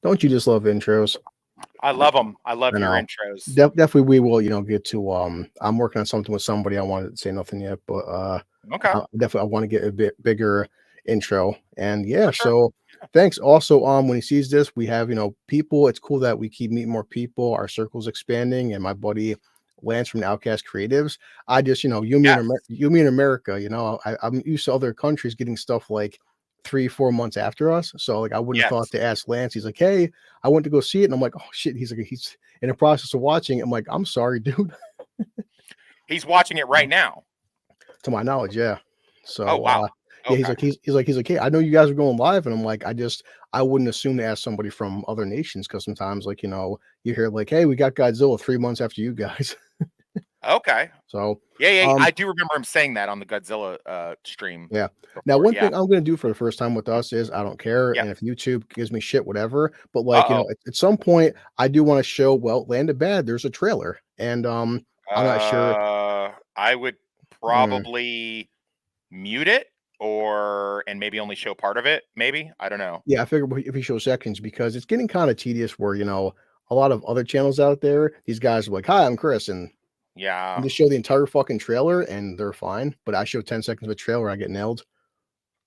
Don't you just love intros? I love them. I love I your know. intros. Definitely, we will, get to. I'm working on something with somebody. I wanted to say nothing yet, but Okay, definitely, I want to get a bit bigger intro. And yeah, for sure. so thanks. Also, when he sees this, we have people. It's cool that we keep meeting more people. Our circle's expanding, and my buddy Lance from Outcast Creatives. I just, Yes. you, me in America. I'm used to other countries getting stuff like 3, 4 months after us. So like, I wouldn't have thought Yes. to ask Lance. He's like, hey, I went to go see it, and I'm like, oh shit. He's in the process of watching. I'm like, I'm sorry, dude. He's watching it right now. To my knowledge, yeah. Oh So, wow. yeah, Okay. he's like, "Hey, I know you guys are going live," and I'm like, I wouldn't assume to ask somebody from other nations because sometimes, like, you hear like, "Hey, we got Godzilla 3 months after you guys." Okay. So, Yeah, yeah. um, I do remember him saying that on the Godzilla stream yeah. Now, before. one Yeah. thing I'm gonna do for the first time with us is I don't care, Yeah. and if YouTube gives me shit, whatever, but, like, Uh at some point, I do wanna show, well, Land of Bad, there's a trailer, and, oh. I'm not sure. I would Mm. probably mute it or and maybe only show part of it. Maybe I don't know. Yeah, I figured if we show seconds because it's getting kinda tedious where, a lot of other channels out there, these guys are like, "Hi, I'm Chris," and Yeah. just show the entire fucking trailer and they're fine, but I show 10 seconds of a trailer, I get nailed. Huh.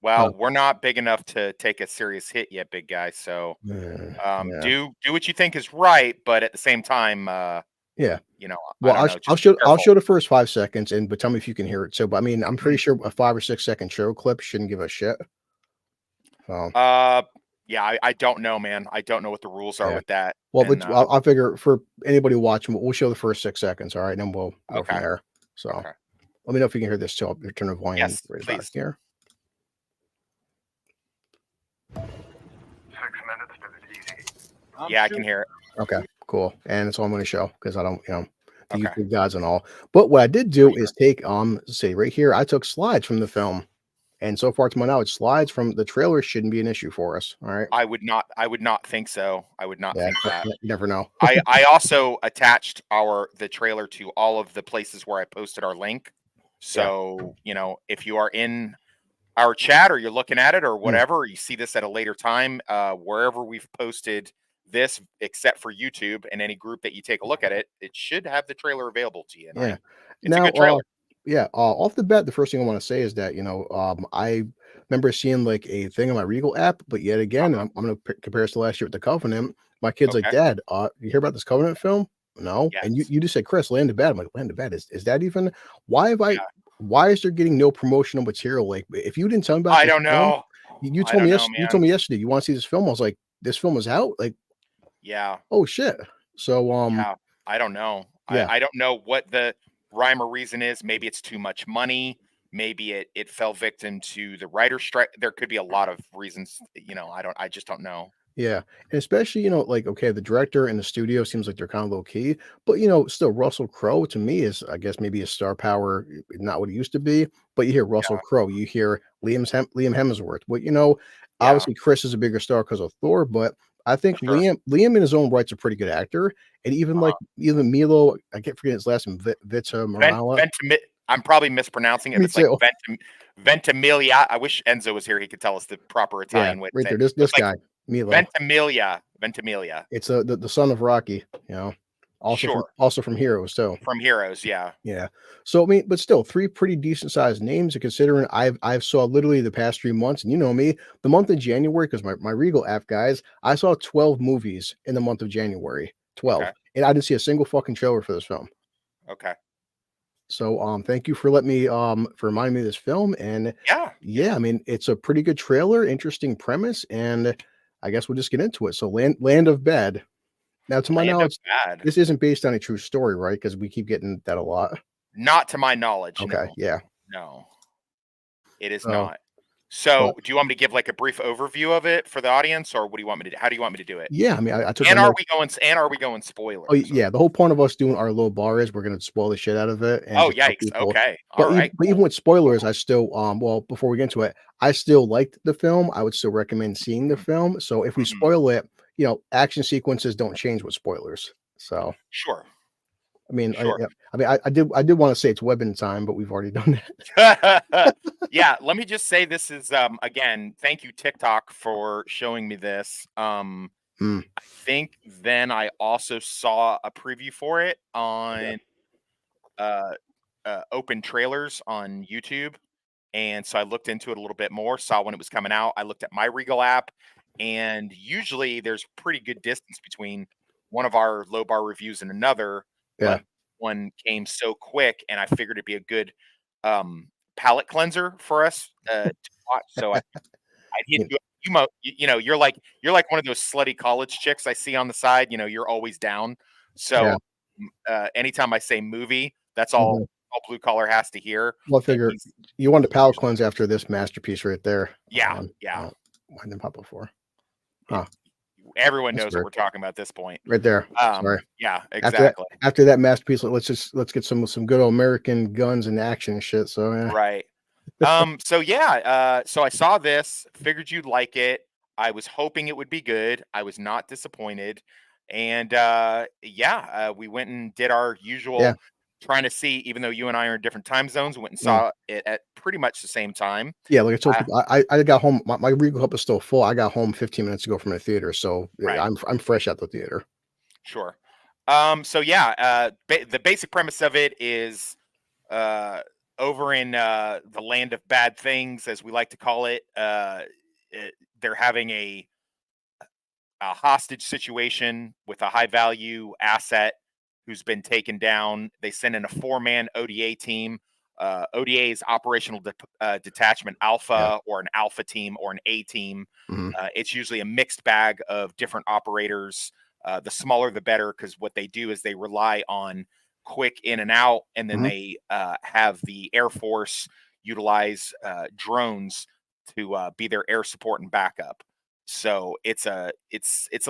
Well, we're not big enough to take a serious hit yet, big guy. So Yeah. do what you think is right, but at the same time, Yeah. I Well, don't know. I'll Just be show careful. the first 5 seconds but tell me if you can hear it. So, but I mean, I'm pretty Mhm. sure a 5 or 6 second show clip shouldn't give a shit. So, Uh, yeah, I don't know, man. I don't know what the rules are yeah. with that. Well, And I'll figure for anybody watching, we'll show the first 6 seconds, all right, and then we'll go from okay, there. So, okay, let me know if you can hear this too. I'll turn the volume yes, right about please. here. 6 minutes to the TV. Yeah, I can hear it. Okay, cool. And that's all I'm gonna show because I don't, the Okay, YouTube gods and all. But what I did for do sure. is take, say right here, I took slides from the film. And so far to my knowledge, slides from the trailer shouldn't be an issue for us. All right. I would not think so. I would not Yeah, think that. you never know. I also attached the trailer to all of the places where I posted our link. Yeah. So, if you are in our chat or you're looking at it or Mm, whatever, or you see this at a later time, wherever we've posted this, except for YouTube and any group that you take a look at it, it should have the trailer available to you. And yeah. it's a Now, good trailer. yeah, off the bat, the first thing I want to say is that, I remember seeing like a thing on my Regal app, but yet again, Uh-huh. I'm going to compare this to last year with the Covenant. My kid's like, Okay. Dad, you hear about this Covenant film? No. And Yes. you just said, Chris, Land of Bad. I'm like, Land of Bad. Is that even, why have I, Yeah. why is there getting no promotional material? Like, if you didn't tell me about I this don't film, know. you I told don't me, know, you told man. me yesterday, you want to see this film? I was like, this film is out? Like, Yeah. oh shit. So, Yeah. I don't know. yeah, I don't know what the rhyme or reason is. Maybe it's too much money. Maybe it fell victim to the writer strike. There could be a lot of reasons. I just don't know. yeah. And especially, like, okay, the director and the studio seems like they're kind of low key, but still Russell Crowe to me is, I guess, maybe a star power, not what it used to be. But you hear Russell Yeah. Crowe, you hear Liam Hemsworth. But Yeah. obviously Chris is a bigger star because of Thor, but I For think sure. Liam in his own right's a pretty good actor. And even Milo, I can't forget his last name, Vita Morala. I'm probably mispronouncing it, Me but it's like too. Ventimiglia. I wish Enzo was here. He could tell us the proper Yeah, Italian way to right say there. it. This But it's this like guy, Milo. Ventimiglia. Ventimiglia. It's the son of Rocky, Sure. also from Heroes too. From Heroes. Yeah. Yeah. So I mean, but still, three pretty decent sized names. And considering I've saw literally the past 3 months, and you know me, the month of January, because my Regal app guys, I saw 12 movies in the month of January, Okay. 12, and I didn't see a single fucking trailer for this film. Okay. So thank you for letting me for reminding me of this film. And Yeah. yeah, I mean, it's a pretty good trailer, interesting premise, and I guess we'll just get into it. So Land of Bad. Now, to my Land of knowledge, Bad. this isn't based on a true story, right? Because we keep getting that a lot. Not to my knowledge. Okay, No. yeah. No. It is So, not. So, but do you want me to give like a brief overview of it for the audience, or what do you want me to do? How do you want me to do it? yeah, I mean, I took my And are notes. we going? And are we going Oh, spoilers? yeah, the whole point of us doing our little bar is we're gonna spoil the shit out of it and Oh, just tell yikes. people. Okay. All right. But Cool. even with spoilers, Cool. I still well, before we get into it, I still liked the film. I would still recommend seeing the film. So if we Hmm. spoil it, action sequences don't change with spoilers. So Sure. I mean, Sure. yeah, I mean, I did want to say it's weapon time, but we've already done that. Yeah. Let me just say this is again. Thank you TikTok for showing me this. Hmm. I think then I also saw a preview for it on uh, open trailers on YouTube. And so I looked into it a little bit more, saw when it was coming out. I looked at my Regal app, and usually there's pretty good distance between one of our low bar reviews and another, Yeah. but one came so quick, and I figured it'd be a good um, palate cleanser for us to watch. So I hit Yeah. you. You know, you're like one of those slutty college chicks I see on the side. You know, you're always down. Yeah. So anytime I say movie, that's Mhm. all blue collar has to hear. Well, I And figure he's you want to palate usually, cleanse after this masterpiece right there. yeah, yeah. Why didn't pop before? It, Huh. everyone That's knows what weird. we're talking about at this point. Right there. Sorry. Yeah, After that, exactly. after that masterpiece, let's get some good old American guns and action and shit. So yeah. Right. So yeah, so I saw this, figured you'd like it. I was hoping it would be good. I was not disappointed. And yeah, we went and did our Yeah. usual trying to see, even though you and I are in different time zones, went and Mm. saw it at pretty much the same time. Yeah, like I told Uh, people, I got home. My Regal cup is still full. I got home 15 minutes ago from the theater, so yeah, right. I'm fresh out the theater. Sure. So yeah, the basic premise of it is uh, over in the land of bad things, as we like to call it. They're having a hostage situation with a high value asset who's been taken down. They send in a 4-man ODA team. ODA is Operational Detachment Yeah. Alpha, or an Alpha team, or an A team. Hmm. It's usually a mixed bag of different operators. The smaller, the better, because what they do is they rely on quick in and out, and then Hmm. they have the Air Force utilize drones to be their air support and backup. So it's a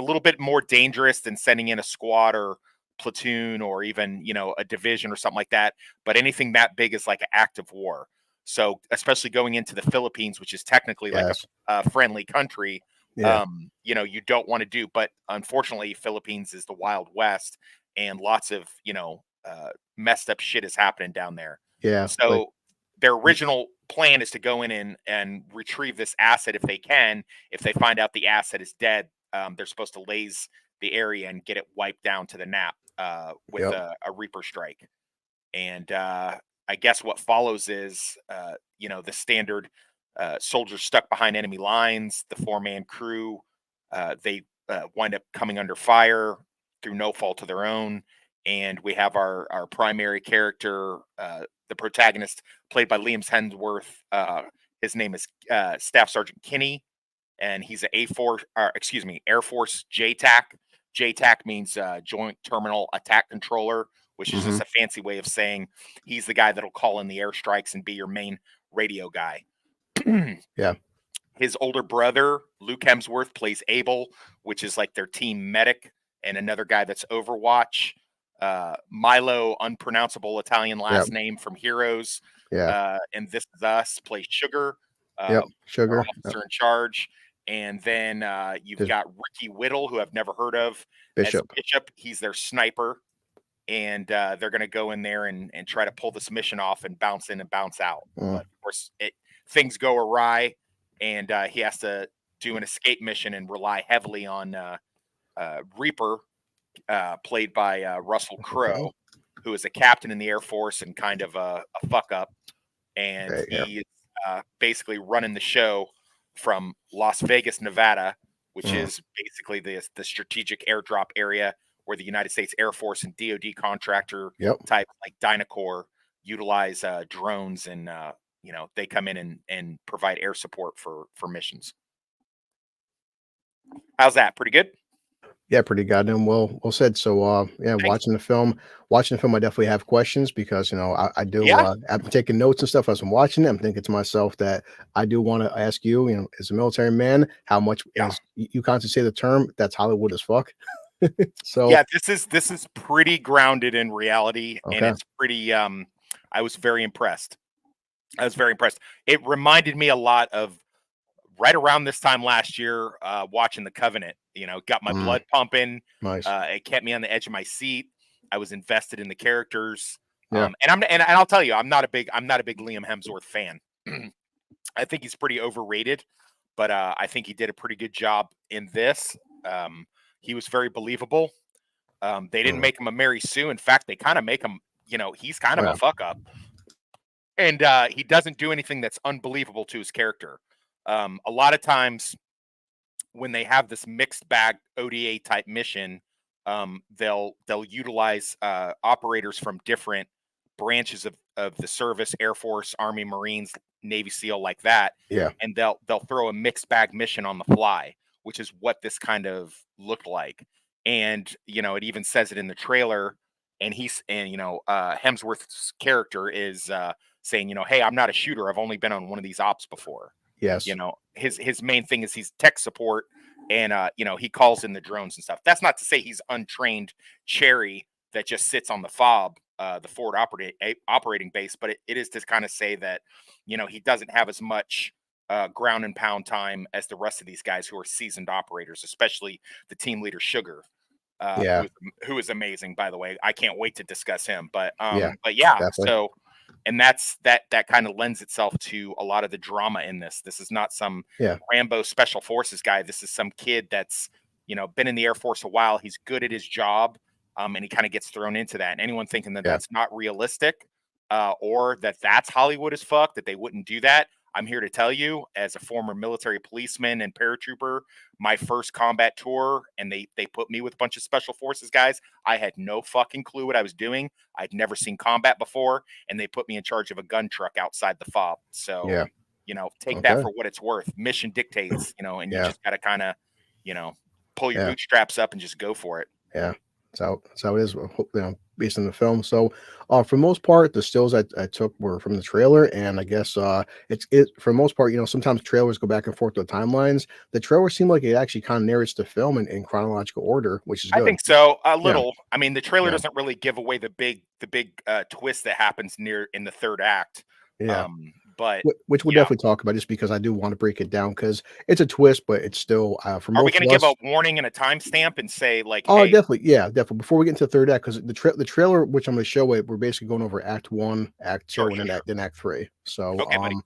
little bit more dangerous than sending in a squad or platoon, or even, you know, a division or something like that. But anything that big is like an active war. So especially going into the Philippines, which is technically like Yes. a friendly country, Yeah. you know, you don't want to do. But unfortunately, Philippines is the Wild West, and lots of, you know, messed up shit is happening down there. Yeah. Like. So their original plan is to go in and retrieve this asset if they can. If they find out the asset is dead, they're supposed to laze the area and get it wiped down to the nap with Yep. a Reaper strike. And I guess what follows is, you know, the standard soldiers stuck behind enemy lines, the 4-man crew. They wind up coming under fire through no fault of their own. And we have our primary character, the protagonist, played by Liam Hemsworth. His name is Staff Sergeant Kinney, and he's a A4, excuse me, Air Force JTAC. JTAC means Joint Terminal Attack Controller, which is Hmm. just a fancy way of saying he's the guy that'll call in the airstrikes and be your main radio guy. Yeah. His older brother, Luke Hemsworth, plays Abel, which is like their team medic, and another guy that's Overwatch. Milo, unpronounceable Italian Yep. last name from Heroes, Yeah. and This Is Us, plays Sugar, Yep. our Sugar. Yep. officer in charge. And then you've There's got Ricky Whittle, who I've never heard of, as Bishop. Bishop. He's their sniper, and they're going to go in there and try to pull this mission off and bounce in and bounce out. Mm. But of course, things go awry, and he has to do an escape mission and rely heavily on Reaper, played by Russell Crowe, who is a captain in the Air Force and kind of a fuck up. And Okay, yeah. he is basically running the show from Las Vegas, Nevada, which Mm. is basically the strategic airdrop area where the United States Air Force and DoD contractor Yep. type like Dynacore utilize drones, and you know, they come in and provide air support for missions. How's that? Pretty good. Yeah, pretty goddamn well said. So yeah, Thanks. watching the film, I definitely have questions because I do Yeah. I'm taking notes and stuff as I'm watching it. I'm thinking to myself that I do want to ask you, as a military man, how much, Yeah. as you constantly say the term, that's Hollywood as fuck. So Yeah, this is pretty grounded in reality, and okay. it's pretty I was very impressed. I was very impressed. It reminded me a lot of right around this time last year, watching The Covenant. You know, got my Mm, blood pumping. nice. It kept me on the edge of my seat. I was invested in the characters. Yeah. And I'll tell you, I'm not a big Liam Hemsworth fan. I think he's pretty overrated, but I think he did a pretty good job in this. he was very believable. They didn't Mm. make him a Mary Sue. In fact, they kind of make him, he's kind of Yeah. a fuck up. And he doesn't do anything that's unbelievable to his character. A lot of times when they have this mixed bag ODA type mission, they'll utilize operators from different branches of the service, Air Force, Army, Marines, Navy SEAL, like that. Yeah. And they'll throw a mixed bag mission on the fly, which is what this kind of looked like. And it even says it in the trailer. And Hemsworth's character is saying, hey, I'm not a shooter. I've only been on one of these ops before. Yes. His main thing is he's tech support, and he calls in the drones and stuff. That's not to say he's untrained cherry that just sits on the FOB, the forward operating base, but it is to kind of say that he doesn't have as much ground and pound time as the rest of these guys who are seasoned operators, especially the team leader Sugar. Yeah. Who is amazing, by the way. I can't wait to discuss him. But Yeah, yeah, definitely. so, and that kind of lends itself to a lot of the drama in this. This is not some Yeah. Rambo special forces guy. This is some kid that's been in the Air Force a while. He's good at his job, and he kind of gets thrown into that. And anyone thinking that that's not realistic, or that's Hollywood as fuck, that they wouldn't do that, I'm here to tell you, as a former military policeman and paratrooper, my first combat tour, and they put me with a bunch of special forces guys. I had no fucking clue what I was doing. I'd never seen combat before, and they put me in charge of a gun truck outside the FOB. So, Yeah. take that Okay. for what it's worth. Mission dictates, and you Yeah. just got to kind of, pull your Yeah. bootstraps up and just go for it. Yeah. That's how it is, based on the film. So, for the most part, the stills I took were from the trailer, and I guess it's for the most part. Sometimes trailers go back and forth with timelines. The trailer seemed like it actually kind of narrates the film in chronological order, which is good. I think so. A little. I mean, the trailer Yeah. doesn't really give away the big twist that happens in the third act. Yeah. But Which we'll yeah. definitely talk about, just because I do want to break it down, because it's a twist, but it's still for Are we most going of to give us. a warning and a timestamp and say, like, Oh, hey, definitely. Yeah, definitely. Before we get into the third act, because the trailer, which I'm going to show it, we're basically going over Act 1, Act 2, Sure, and sure, then Act 3. So, Okay, buddy.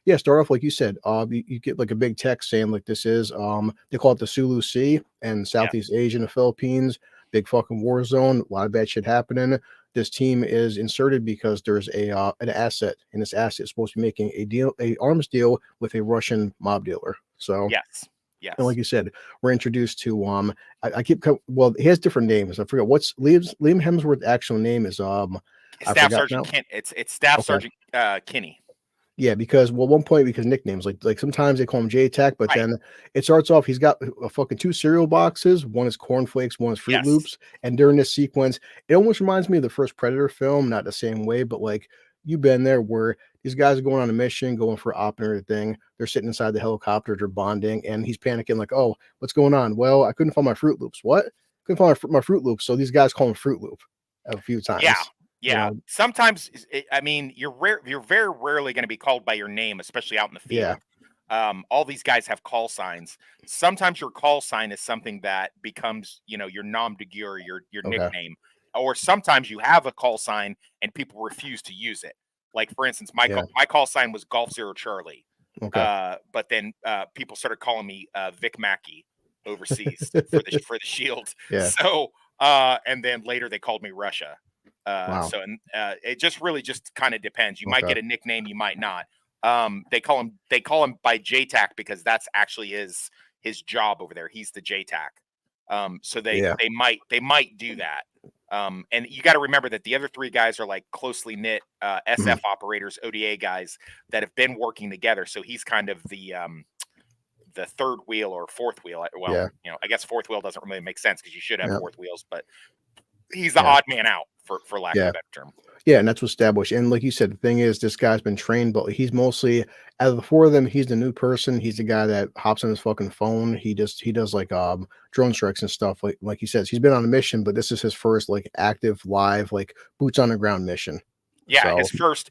yeah, start off like you said. You get like a big text saying like this is they call it the Sulu Sea and Southeast Asia and the Philippines. Big fucking war zone. A lot of bad shit happening. This team is inserted because there's an asset, and this asset is supposed to be making a arms deal with a Russian mob dealer. So yes. and like you said, we're introduced to well, he has different names. I forgot what's Liam Hemsworth's actual name is I Staff forgot Sergeant now. it's Staff Okay. Sergeant Kinney. Yeah, because one point, because nicknames like sometimes they call him J-Tac, but Right. then it starts off, he's got a fucking 2 cereal boxes. One is cornflakes, one is Fruit Yes. Loops. And during this sequence, it almost reminds me of the first Predator film, not the same way, but like you've been there, where these guys are going on a mission, going for op and everything. They're sitting inside the helicopter, they're bonding, and he's panicking like, oh, what's going on? Well, I couldn't find my Fruit Loops. What? Couldn't find my Fruit Loops. So these guys call him Fruit Loop a few times. Yeah. Sometimes, I mean, you're very rarely going to be called by your name, especially out in the field. Yeah. All these guys have call signs. Sometimes your call sign is something that becomes, your nom de guerre, your Okay. nickname. Or sometimes you have a call sign and people refuse to use it. Like, for instance, my call sign was Golf Zero Charlie. Okay. But then people started calling me Vic Mackey overseas for the Shield. Yeah. So and then later they called me Russia. Wow. So it just really just kind of depends. You might Okay. get a nickname, you might not. They call him by JTAC because that's actually his job over there. He's the JTAC. So they might do that. And you got to remember that the other 3 guys are like closely knit SF operators, ODA guys that have been working together. So he's kind of the third wheel or fourth wheel. Well, I guess fourth wheel doesn't really make sense because you should have 4th wheels, but he's the odd man out for lack of a better term. Yeah, and that's what's established. And like you said, the thing is, this guy's been trained, but he's mostly, out of the 4 of them, he's the new person. He's the guy that hops on his fucking phone. He does like drone strikes and stuff. Like he says, he's been on a mission, but this is his first like active, live, like boots on the ground mission. Yeah, So,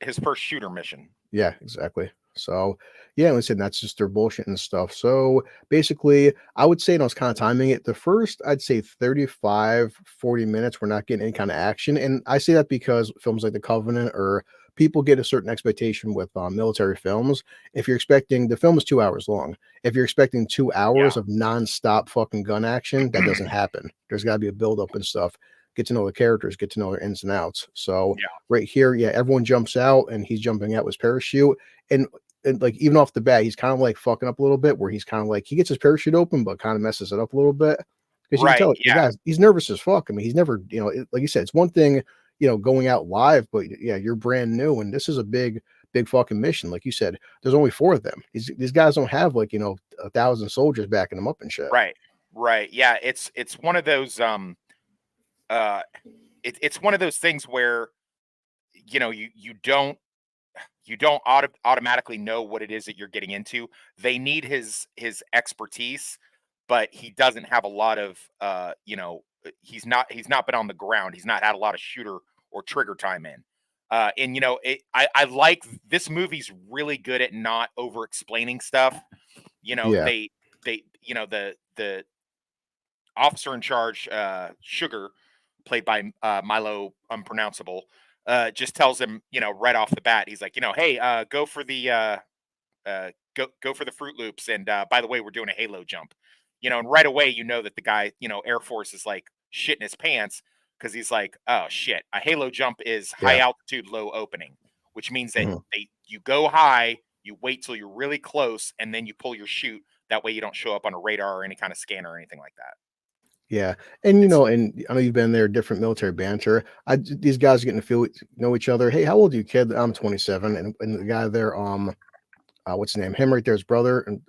his first shooter mission. Yeah, exactly. So yeah, listen, that's just their bullshit and stuff. So basically, I would say, and I was kind of timing it, the first, I'd say 35, 40 minutes, we're not getting any kind of action. And I say that because films like The Covenant or people get a certain expectation with military films. If you're expecting the film is 2 hours long, if you're expecting 2 hours of nonstop fucking gun action, that doesn't happen. There's got to be a build up and stuff. Get to know the characters, get to know their ins and outs. So Yeah. right here, yeah, everyone jumps out and he's jumping out with his parachute, and like even off the bat, he's kind of like fucking up a little bit, where he's kind of like he gets his parachute open, but kind of messes it up a little bit because you can Right. tell the Yeah. guy's he's nervous as fuck. I mean, he's never, like you said, it's one thing, going out live, but yeah, you're brand new, and this is a big, big fucking mission. Like you said, there's only 4 of them. These guys don't have like 1,000 soldiers backing them up and shit. Right. Right. Yeah. It's one of those uh it's one of those things where you don't automatically know what it is that you're getting into. They need his expertise, but he doesn't have a lot of he's not been on the ground. He's not had a lot of shooter or trigger time in. And I like this movie's really good at not over explaining stuff. Yeah. They the officer in charge, Sugar, played by Milo Unpronounceable, just tells him, right off the bat, he's like, hey, go for the go for the Fruit Loops, and by the way, we're doing a halo jump, and right away you know that the guy, Air Force is like shitting his pants because he's like, oh shit, a halo jump is high Yeah. altitude, low opening, which means that Mhm. you go high, you wait till you're really close, and then you pull your chute. That way you don't show up on a radar or any kind of scanner or anything like that. Yeah, and It's and I know you've been there, different military banter. These guys are getting to know each other. Hey, how old are you, kid? I'm 27, and the guy there, what's his name? Him right there, his brother, and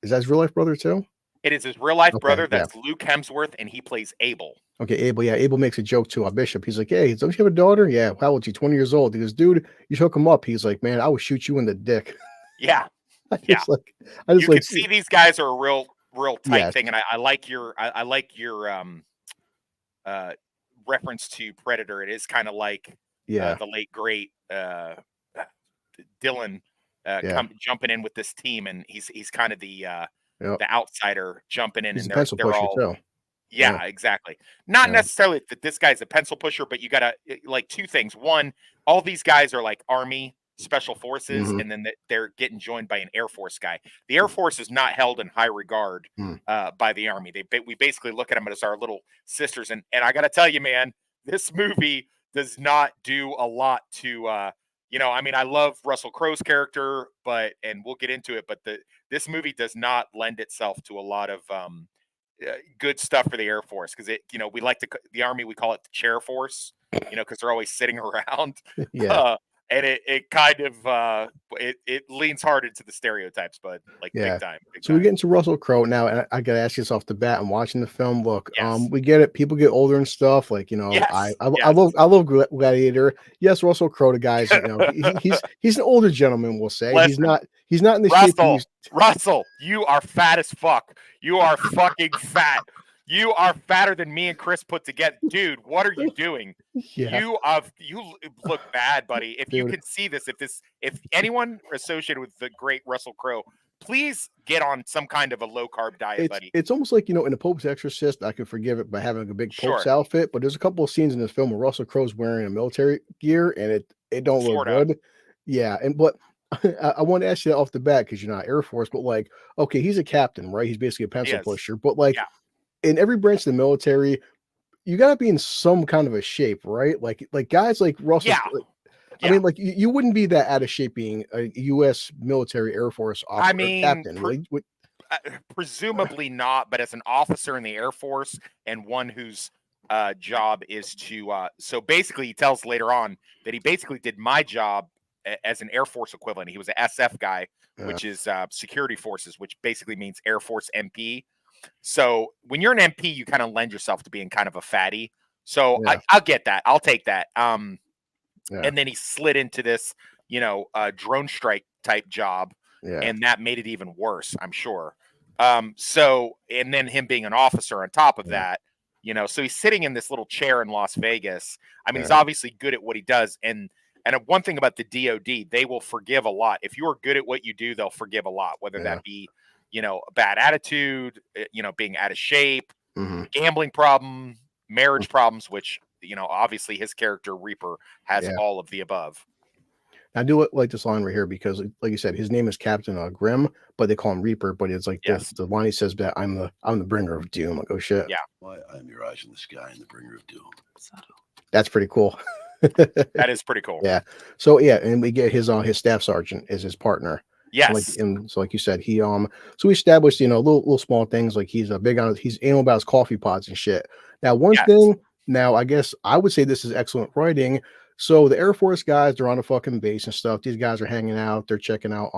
is that his real life brother too? It is his real life Okay, brother. yeah. That's Luke Hemsworth, and he plays Abel. Okay, Abel. Yeah, Abel makes a joke to Bishop. He's like, "Hey, don't you have a daughter?" Yeah. How old is she? 20 years old. He goes, "Dude, you hook him up." He's like, "Man, I would shoot you in the dick." Yeah, I yeah. just like, I just You like, can see these guys are a real tight yes, thing, and I like your uh, reference to Predator. It is kind of like yeah, the late great Dylan yeah, jumping in with this team, and he's kind of yeah. the outsider jumping in, He's and a they're pencil they're pusher all. too. Yeah, Yeah, exactly. Not yeah, necessarily that this guy's a pencil pusher, but you gotta like 2 things. One, all these guys are like Army Special Forces, hmm and then they're getting joined by an Air Force guy. The Air Force is not held in high regard by the Army. We basically look at them as our little sisters, and I gotta tell you, man, this movie does not do a lot to. I mean, I love Russell Crowe's character, and we'll get into it, but this movie does not lend itself to a lot of good stuff for the Air Force, because we like the Army, we call it the chair force, because they're always sitting around. yeah, uh, and it kind of it leans hard into the stereotypes, but like yeah. big So we time. get into Russell Crowe now, and I gotta ask this off the bat. I'm watching the film. Look, Yes, we get it. People get older and stuff. Like yes, I yes. love Gladiator. Yes, Russell Crowe, the guys. He's an older gentleman. We'll say Listen, he's not in the shape he Russell, used. Russell, you are fat as fuck. You are fucking fat. You are fatter than me and Chris put together, dude. What are you doing? Yeah, You look bad, buddy. If you dude. can see this, if anyone associated with the great Russell Crowe, please get on some kind of a low carb diet, buddy. It's almost like in the Pope's Exorcist. I can forgive it by having a big Pope's Sure, outfit, but there's a couple of scenes in this film where Russell Crowe's wearing a military gear, and it don't look sort of. good. Yeah, and but I want to ask you that off the bat because you're not Air Force, but like, okay, he's a captain, right? He's basically a He pencil is. pusher, but like Yeah, in every branch of the military, you got to be in some kind of a shape, right? Like guys like Russell. yeah, I yeah. mean, like you wouldn't be that out of shape being a U.S. military Air Force I officer or mean, captain. Like, uh, presumably not, but as an officer in the Air Force and one whose job is to so basically he tells later on that he basically did my job as an Air Force equivalent. He was an SF guy, uh, which is security forces, which basically means Air Force MP. So when you're an MP, you kind of lend yourself to being kind of a fatty. So yeah, I'll get that. I'll take that. yeah, And then he slid into this, drone strike type job, yeah, and that made it even worse, I'm sure. So, and then him being an officer on top of yeah, that, so he's sitting in this little chair in Las Vegas. I mean, he's yeah, obviously good at what he does, and one thing about the DoD, they will forgive a lot. If you are good at what you do, they'll forgive a lot, whether yeah. that be, a bad attitude, being out of shape, Mhm. gambling problem, marriage problems, which obviously his character Reaper has Yeah. all of the above. I do like this line right here because, like you said, his name is Captain Grim, but they call him Reaper. But it's like Yes. the line he says that I'm the bringer of doom. Like, oh shit, Yeah. Why I'm your eyes in the sky and the bringer of doom. that's pretty cool. That is pretty cool. Yeah. So yeah, and we get his staff sergeant as his partner. Yes. So like you said, he so we established, little small things like he's he's anal about his coffee pods and shit. Now, one Yes. thing, now I guess I would say this is excellent writing. So the Air Force guys, they're on a fucking base and stuff. These guys are hanging out, they're checking out,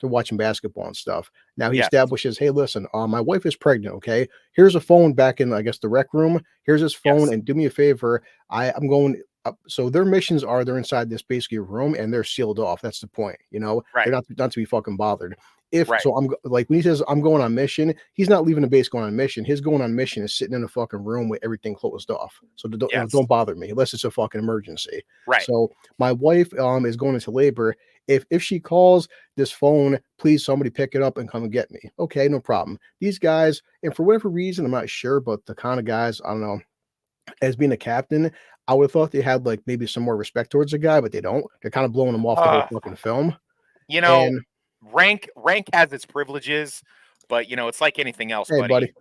they're watching basketball and stuff. Now he Yes. establishes, hey, listen, my wife is pregnant, okay? Here's a phone back in, I guess, the rec room. Here's his phone, Yes. and do me a favor. I'm going so their missions are they're inside this basically room and they're sealed off. That's the point, Right. They're not to be fucking bothered. If Right. so, like when he says I'm going on mission, he's not leaving the base going on mission. His going on mission is sitting in a fucking room with everything closed off. So don't, Yes. don't bother me unless it's a fucking emergency. Right. So my wife is going into labor. If she calls this phone, please somebody pick it up and come and get me. Okay, no problem. These guys, and for whatever reason, I'm not sure, but the kind of guys, I don't know, as being a captain, I would have thought they had like maybe some more respect towards the guy, but they don't. They're kind of blowing him off the whole fucking film. And rank has its privileges, but it's like anything else, Hey, buddy.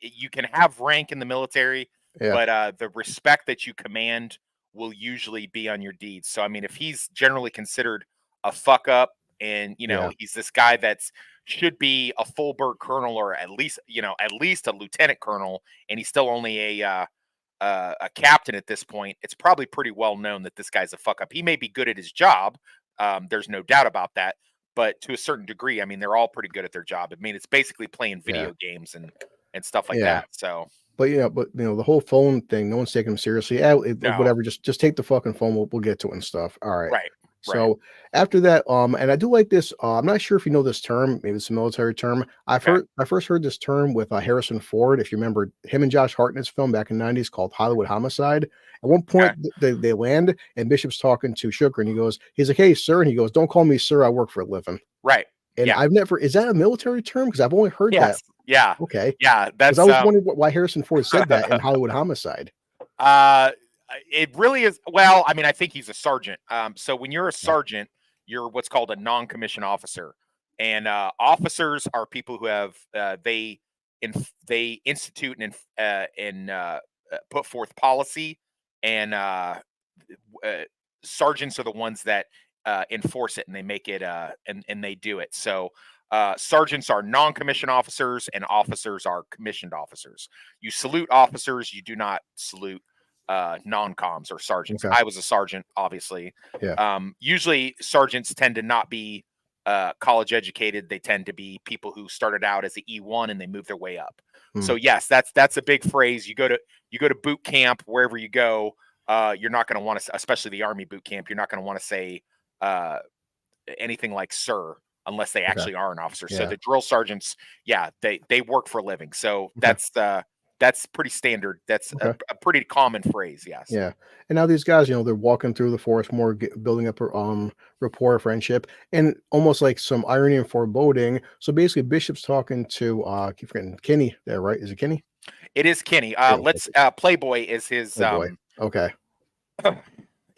you can have rank in the military, Yeah. but the respect that you command will usually be on your deeds. So I mean, if he's generally considered a fuck up, and Yeah. he's this guy that's should be a full bird colonel, or at least a lieutenant colonel, and he's still only a captain at this point, it's probably pretty well known that this guy's a fuck up. He may be good at his job. There's no doubt about that. But to a certain degree, I mean, they're all pretty good at their job. I mean, it's basically playing video games and stuff like Yeah. that. So, But the whole phone thing, no one's taking him seriously. Yeah, No. whatever. Just take the fucking phone. We'll get to it and stuff. All right. right. So after that, and I do like this. I'm not sure if you know this term. Maybe it's a military term. I first heard this term with Harrison Ford. If you remember him and Josh Hartnett's film back in the '90s called Hollywood Homicide. At one point, they land and Bishop's talking to Shooker, and he's like, "Hey, sir," and he goes, "Don't call me sir. I work for a living." Right. And Yeah. I've never. Is that a military term? Because I've only heard that. Yes. Yeah. Okay. Yeah. Because That's I was wondering why Harrison Ford said that in Hollywood Homicide. it really is. Well, I mean, I think he's a sergeant. So when you're a sergeant, you're what's called a non-commissioned officer, and officers are people who have they institute and put forth policy, and sergeants are the ones that enforce it, and they make it and they do it. So sergeants are non-commissioned officers, and officers are commissioned officers. You salute officers, you do not salute non-coms or sergeants. Okay. I was a sergeant, obviously. Yeah. Usually sergeants tend to not be college educated. They tend to be people who started out as an E1 and they move their way up. So yes, that's a big phrase. You go to boot camp, wherever you go, you're not going to want to, especially the Army boot camp, you're not going to want to say anything like sir unless they actually are an officer. Yeah. So the drill sergeants, they work for a living. So that's pretty standard. That's a pretty common phrase. Yes. Yeah. And now these guys, they're walking through the forest more, building up rapport, friendship, and almost like some irony and foreboding. So basically, Bishop's talking to I keep forgetting Kenny there, right? Is it Kenny? It is Kenny. Playboy is his Playboy. Okay.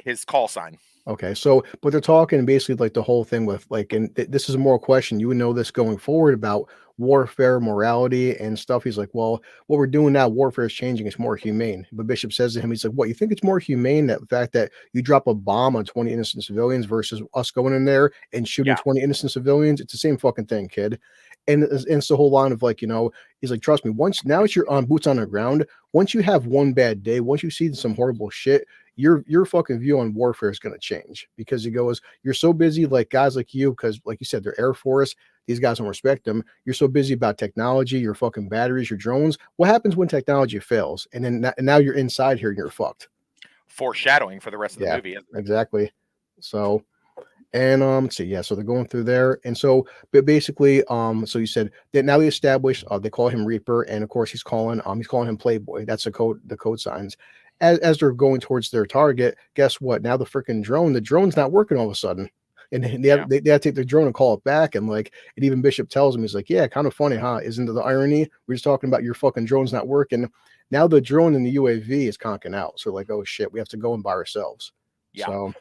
his call sign. Okay, so but they're talking basically like the whole thing with like, and this is a moral question. You would know this going forward about warfare, morality, and stuff. He's like, well, what we're doing now, warfare is changing. It's more humane. But Bishop says to him, he's like, what, you think it's more humane that the fact that you drop a bomb on 20 innocent civilians versus us going in there and shooting 20 innocent civilians? It's the same fucking thing, kid. And it's the whole line of like, he's like, trust me, now that you're on boots on the ground, once you have one bad day, once you see some horrible shit, your fucking view on warfare is going to change, because he goes, you're so busy, like guys like you, because like you said, they're Air Force, these guys don't respect them. You're so busy about technology, your fucking batteries, your drones. What happens when technology fails? And then now you're inside here and you're fucked. Foreshadowing for the rest of the movie. Exactly. So, and let's see, so they're going through there, and so, but basically, so you said that now they established, they call him Reaper, and of course he's calling him Playboy. That's the code signs. As they're going towards their target, guess what? Now the drone's not working all of a sudden, and they have to take the drone and call it back, and even Bishop tells him, he's like, yeah, kind of funny, huh? Isn't it the irony? We're just talking about your fucking drone's not working. Now the drone in the UAV is conking out, so like, oh shit, we have to go in by ourselves. Yeah. So,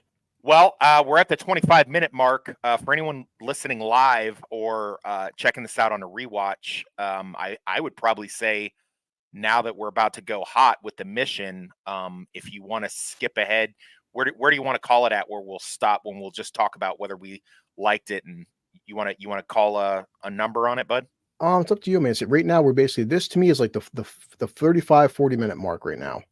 Well, we're at the 25-minute mark. For anyone listening live or checking this out on a rewatch, I would probably say now that we're about to go hot with the mission, if you want to skip ahead, where do you want to call it at? Where we'll stop when we'll just talk about whether we liked it, and you want to call a number on it, bud? It's up to you, man. So right now we're basically this to me is like the 35, 40-minute mark right now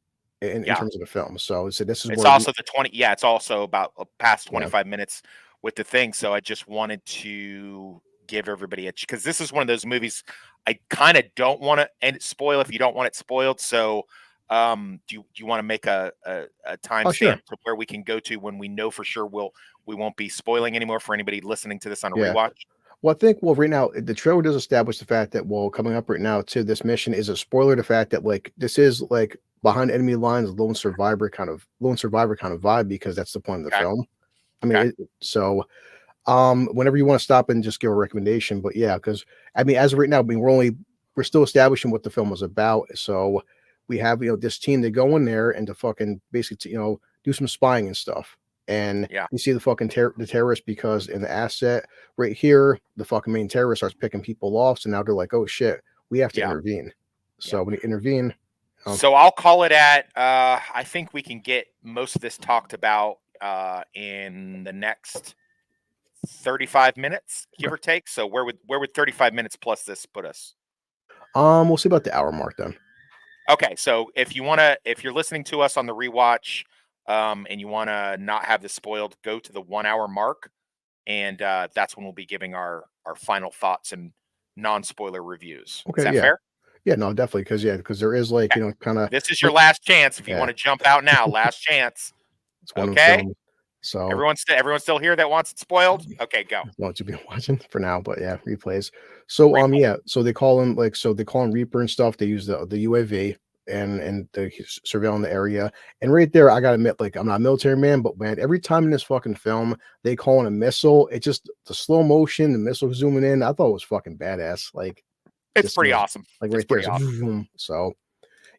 in Yeah. terms of the film. So this is It's where also the 20. Yeah, it's also about past yeah. 25 minutes with the thing. So I just wanted to give everybody because this is one of those movies I kind of don't want to end spoil if you don't want it spoiled. So do you want to make a Oh, timestamp sure. to where we can go to when we know for sure we won't be spoiling anymore for anybody listening to this on a Yeah. rewatch? Well, I think right now the trailer does establish the fact that coming up right now to this mission is a spoiler. The fact that like this is like behind enemy lines, lone survivor kind of vibe because that's the point of the Okay. film. I mean, Okay. so whenever you want to stop and just give a recommendation, but yeah, because I mean, as of right now, I mean, we're still establishing what the film was about. So we have this team to go in there and to fucking basically do some spying and stuff. And Yeah. you see the fucking the terrorists because in the asset right here, the fucking main terrorist starts picking people off. So now they're like, oh shit, we have to Yeah. intervene. So Yeah. when you intervene, So I'll call it at I think we can get most of this talked about in the next 35 minutes, give or take. So where would 35 minutes plus this put us? we'll see about the hour mark then. Okay, so if you're listening to us on the rewatch, and you wanna not have this spoiled, go to the 1 hour mark, and that's when we'll be giving our final thoughts and non-spoiler reviews. Is Okay, that yeah. fair? Yeah, no, definitely, because there is like, Okay. kind of This is your last chance. If you yeah, want to jump out now, last chance. it's one of the Okay. films. So Everyone's still here that wants it spoiled? Okay, go. what you've been watching for now, but yeah, replays. So Replay. yeah, so they call him Reaper and stuff. They use the UAV and they surveilling the area. And right there, I gotta admit, like I'm not a military man, but man, every time in this fucking film they call in a missile, it just the slow motion, the missile zooming in. I thought it was fucking badass. Like It's just pretty awesome. like It's right there. pretty It's like, awesome. vroom. So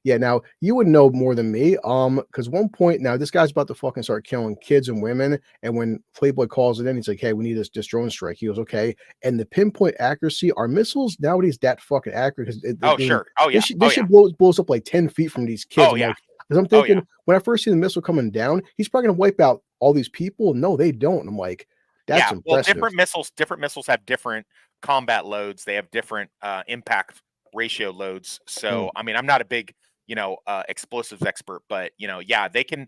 yeah, now you would know more than me. Because one point now this guy's about to fucking start killing kids and women. And when Playboy calls it in, he's like, hey, we need this drone strike. He goes, okay. And the pinpoint accuracy, are missiles nowadays that fucking accurate? Because Oh, sure. Oh, yeah. this shit blows up like 10 feet from these kids. Oh, I'm yeah. like, because I'm Oh, yeah. thinking when I first see the missile coming down, he's probably gonna wipe out all these people. No, they don't. I'm like, that's Yeah. Well, impressive. different missiles have different combat loads. They have different impact ratio loads. So, I mean, I'm not a big, explosives expert, but yeah, they can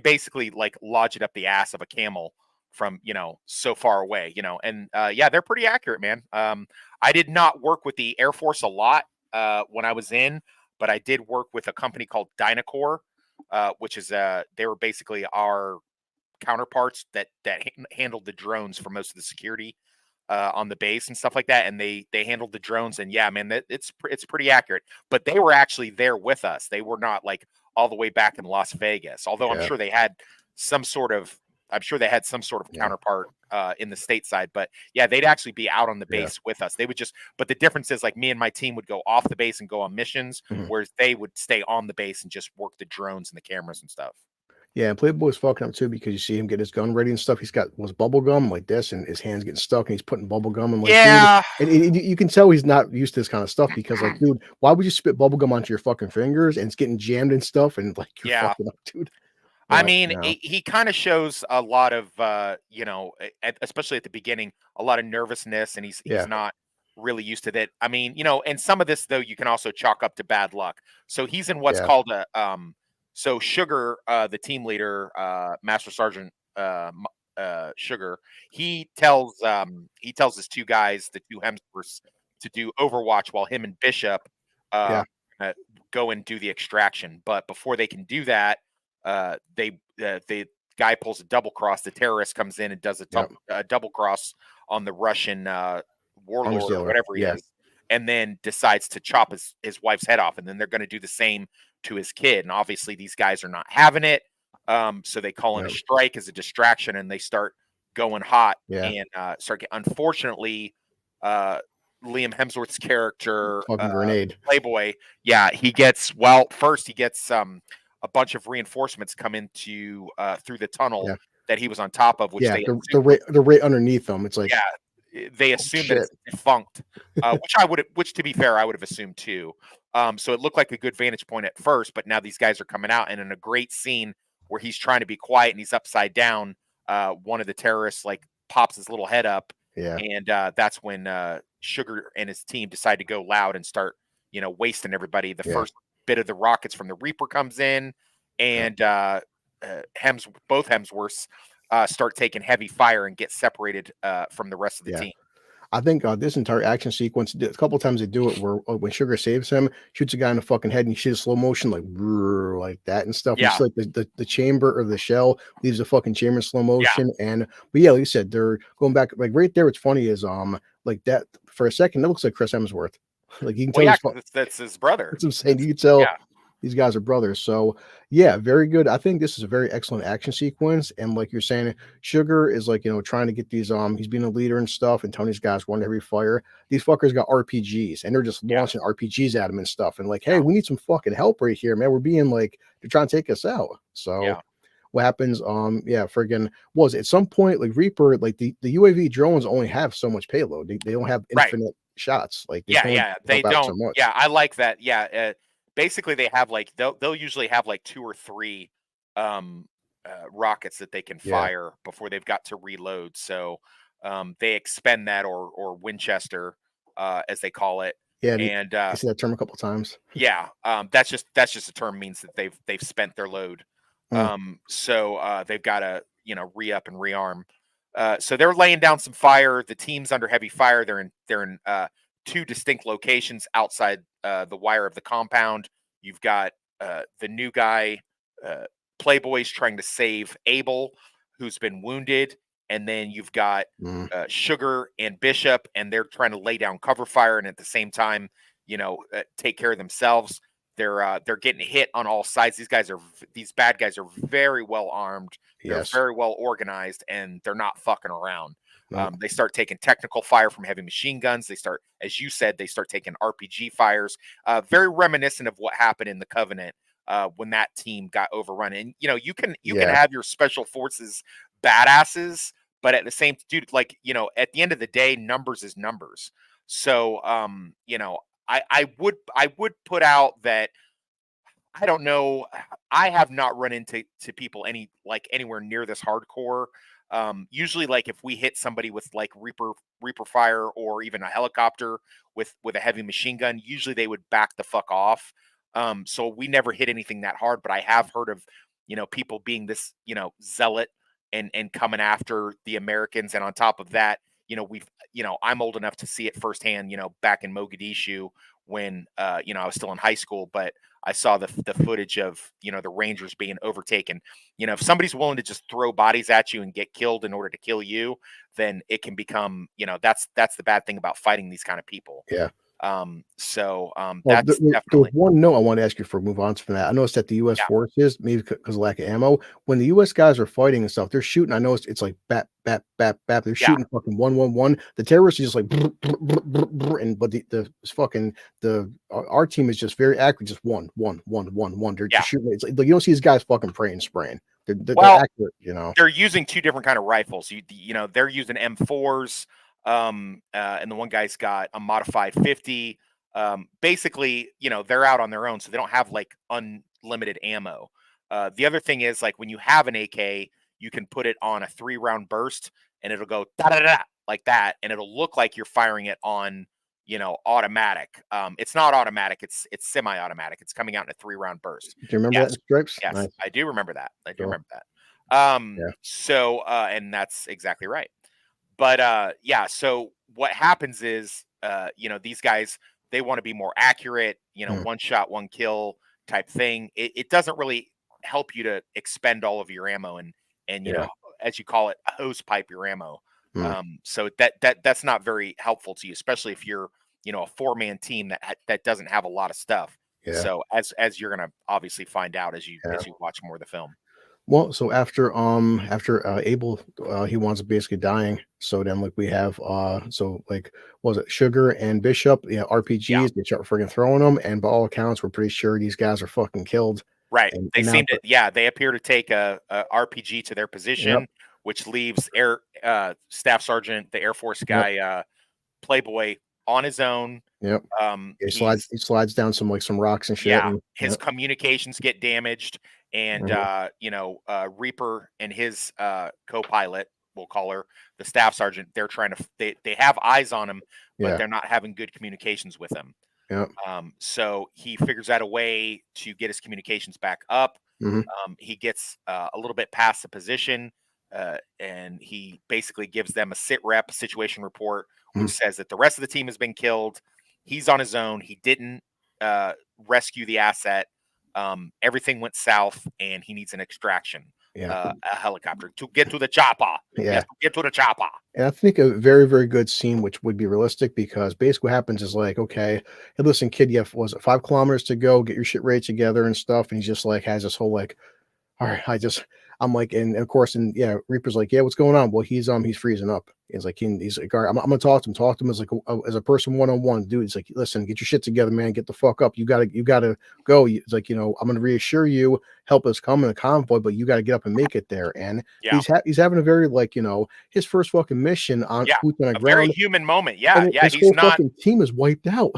basically like lodge it up the ass of a camel from so far away. And yeah, they're pretty accurate, man. I did not work with the Air Force a lot when I was in, but I did work with a company called Dynacore, which is they were basically our counterparts that handled the drones for most of the security on the base and stuff like that, and they handled the drones. And yeah, man, it's pretty accurate. But they were actually there with us. They were not like all the way back in Las Vegas, although Yeah. I'm sure they had some sort of Yeah. counterpart in the stateside. But yeah, they'd actually be out on the Yeah. base with us. They would just, but the difference is like me and my team would go off the base and go on missions, Mhm. whereas they would stay on the base and just work the drones and the cameras and stuff. Yeah, and Playboy's fucking up too because you see him get his gun ready and stuff. He's got bubble gum like this, and his hands getting stuck, and he's putting bubble gum and like, Yeah. dude, and you can tell he's not used to this kind of stuff because, like, dude, why would you spit bubble gum onto your fucking fingers and it's getting jammed and stuff, and like you're Yeah. fucking up, dude. I But mean, no, he kind of shows a lot of, especially at the beginning, a lot of nervousness, and he's yeah, not really used to that. I mean, and some of this though you can also chalk up to bad luck. So he's in what's yeah, called so Sugar, the team leader, Master Sergeant Sugar, he tells his two guys, the two Hemsworths, to do Overwatch while him and Bishop yeah, uh, go and do the extraction. But before they can do that, the guy pulls a double cross. The terrorist comes in and does yep. a double cross on the Russian warlord or Understealer, whatever he yeah, is, and then decides to chop his wife's head off. And then they're going to do the same to his kid. And obviously, these guys are not having it. So they call in a yep, strike as a distraction, and they start going hot yeah, and unfortunately, Liam Hemsworth's character, fucking grenade, Playboy, first he gets a bunch of reinforcements come into through the tunnel yeah, that he was on top of, which Yeah, they the right underneath them. It's like, they oh, assume that shit. it's defunct, which to be fair, I would have assumed too. So it looked like a good vantage point at first, but now these guys are coming out, and in a great scene where he's trying to be quiet and he's upside down, one of the terrorists like pops his little head up, Yeah, and that's when Sugar and his team decide to go loud and start, wasting everybody. The Yeah. first bit of the rockets from the Reaper comes in, and both Hemsworths start taking heavy fire and get separated from the rest of the Yeah. team. I think this entire action sequence, a couple of times they do it where when Sugar saves him, shoots a guy in the fucking head, and you see the slow motion like brrr, like that and stuff. Yeah. It's like the chamber or the shell leaves the fucking chamber in slow motion. But yeah, like you said, they're going back like right there. What's funny is like that for a second, it looks like Chris Hemsworth. Like you can tell Well, yeah, he's 'cause that's his brother. That's what I'm saying. You can tell Yeah. these guys are brothers. So yeah, very good. I think this is a very excellent action sequence. And like you're saying, Sugar is like, trying to get these he's being a leader and stuff, and Tony's guys run every fire. These fuckers got RPGs and they're just launching RPGs at him and stuff. And like, hey, we need some fucking help right here, man. We're being like, they're trying to take us out. So what happens? Friggin' was at some point like Reaper, like the UAV drones only have so much payload. They don't have infinite shots. Like they they help out don't. so much. Yeah, I like that. Yeah, basically they have like they'll usually have like 2 or 3 rockets that they can fire before they've got to reload. So they expend that or Winchester as they call it. Yeah, and I see that term a couple times. that's just a term, means that they've spent their load. So they've got to re-up and rearm. So they're laying down some fire. The team's under heavy fire. They're in 2 distinct locations outside the wire of the compound. You've got the new guy, Playboy's trying to save Abel, who's been wounded, and then you've got Sugar and Bishop, and they're trying to lay down cover fire, and at the same time, take care of themselves. They're getting hit on all sides. These bad guys are very well armed. They're very well organized, and they're not fucking around. They start taking technical fire from heavy machine guns. They start, as you said, taking RPG fires. Very reminiscent of what happened in the Covenant when that team got overrun. And you can have your special forces badasses, but at the same, dude, like at the end of the day, numbers is numbers. So I would put out that, I don't know, I have not run into people anywhere near this hardcore. Usually, like if we hit somebody with like Reaper fire or even a helicopter with a heavy machine gun, usually they would back the fuck off. So we never hit anything that hard, but I have heard of people being this zealot and coming after the Americans. And on top of that, I'm old enough to see it firsthand, back in Mogadishu when I was still in high school, but I saw the footage of the Rangers being overtaken. If somebody's willing to just throw bodies at you and get killed in order to kill you, then it can become that's the bad thing about fighting these kind of people. That's definitely the one note I want to ask you for move on from that. I noticed that the U.S. forces, maybe because of lack of ammo, when the U.S. guys are fighting and stuff, they're shooting. I noticed it's like bap bap bap bap. They're shooting fucking 111. The terrorists are just like brr, brr, brr, brr, brr, and but our team is just very accurate, just one. They're just shooting. It's like you don't see these guys fucking praying, spraying. They're accurate. They're using 2 different kind of rifles. They're using M4s. And the one guy's got a modified 50. Basically, they're out on their own, so they don't have like unlimited ammo. The other thing is, like, when you have an AK, you can put it on a 3-round burst and it'll go da da da like that, and it'll look like you're firing it on automatic. It's not automatic, it's semi-automatic. It's coming out in a 3-round burst. Do you remember that, Stripes? Yes, nice. I do remember that. Remember that. And that's exactly right. But so what happens is, these guys, they want to be more accurate, one shot, one kill type thing. It doesn't really help you to expend all of your ammo and as you call it, hose pipe your ammo. So that's not very helpful to you, especially if you're, a 4-man team that doesn't have a lot of stuff. So as you're going to obviously find out as you watch more of the film. Well, so after Abel, he wants basically dying. So then like we have was it Sugar and Bishop? RPGs. They start freaking throwing them, and by all accounts, we're pretty sure these guys are fucking killed. Right. They appear to take a RPG to their position. which leaves Staff Sergeant, the Air Force guy, Playboy, on his own. Yep. He slides down some rocks and shit. Yeah, and, his communications get damaged, and Reaper and his co-pilot, we'll call her the Staff Sergeant, they're trying to they have eyes on him, but they're not having good communications with him. Yeah. So he figures out a way to get his communications back up. Mhm. He gets a little bit past the position, and he basically gives them a sit rep situation report, which says that the rest of the team has been killed. He's on his own. He didn't rescue the asset. Everything went south, and he needs an extraction. A helicopter to get to the chopper. Yeah. Get to the chopper. And I think a very, very good scene, which would be realistic, because basically what happens is like, okay, hey, listen, kid, you have, was it 5 kilometers to go, get your shit ready together and stuff. And he's just like, has this whole like, all right, I'm like, and of course, and yeah, Reaper's like, yeah, what's going on? Well, he's freezing up. He's like, he's like, all right, I'm gonna talk to him as like as a person one-on-one, dude. He's like, listen, get your shit together, man. Get the fuck up. You gotta go. It's like, I'm gonna reassure you, help us come in a convoy, but you gotta get up and make it there. And he's having a very his first fucking mission on boots on the ground. Very human moment. Yeah, His he's whole not. fucking team is wiped out.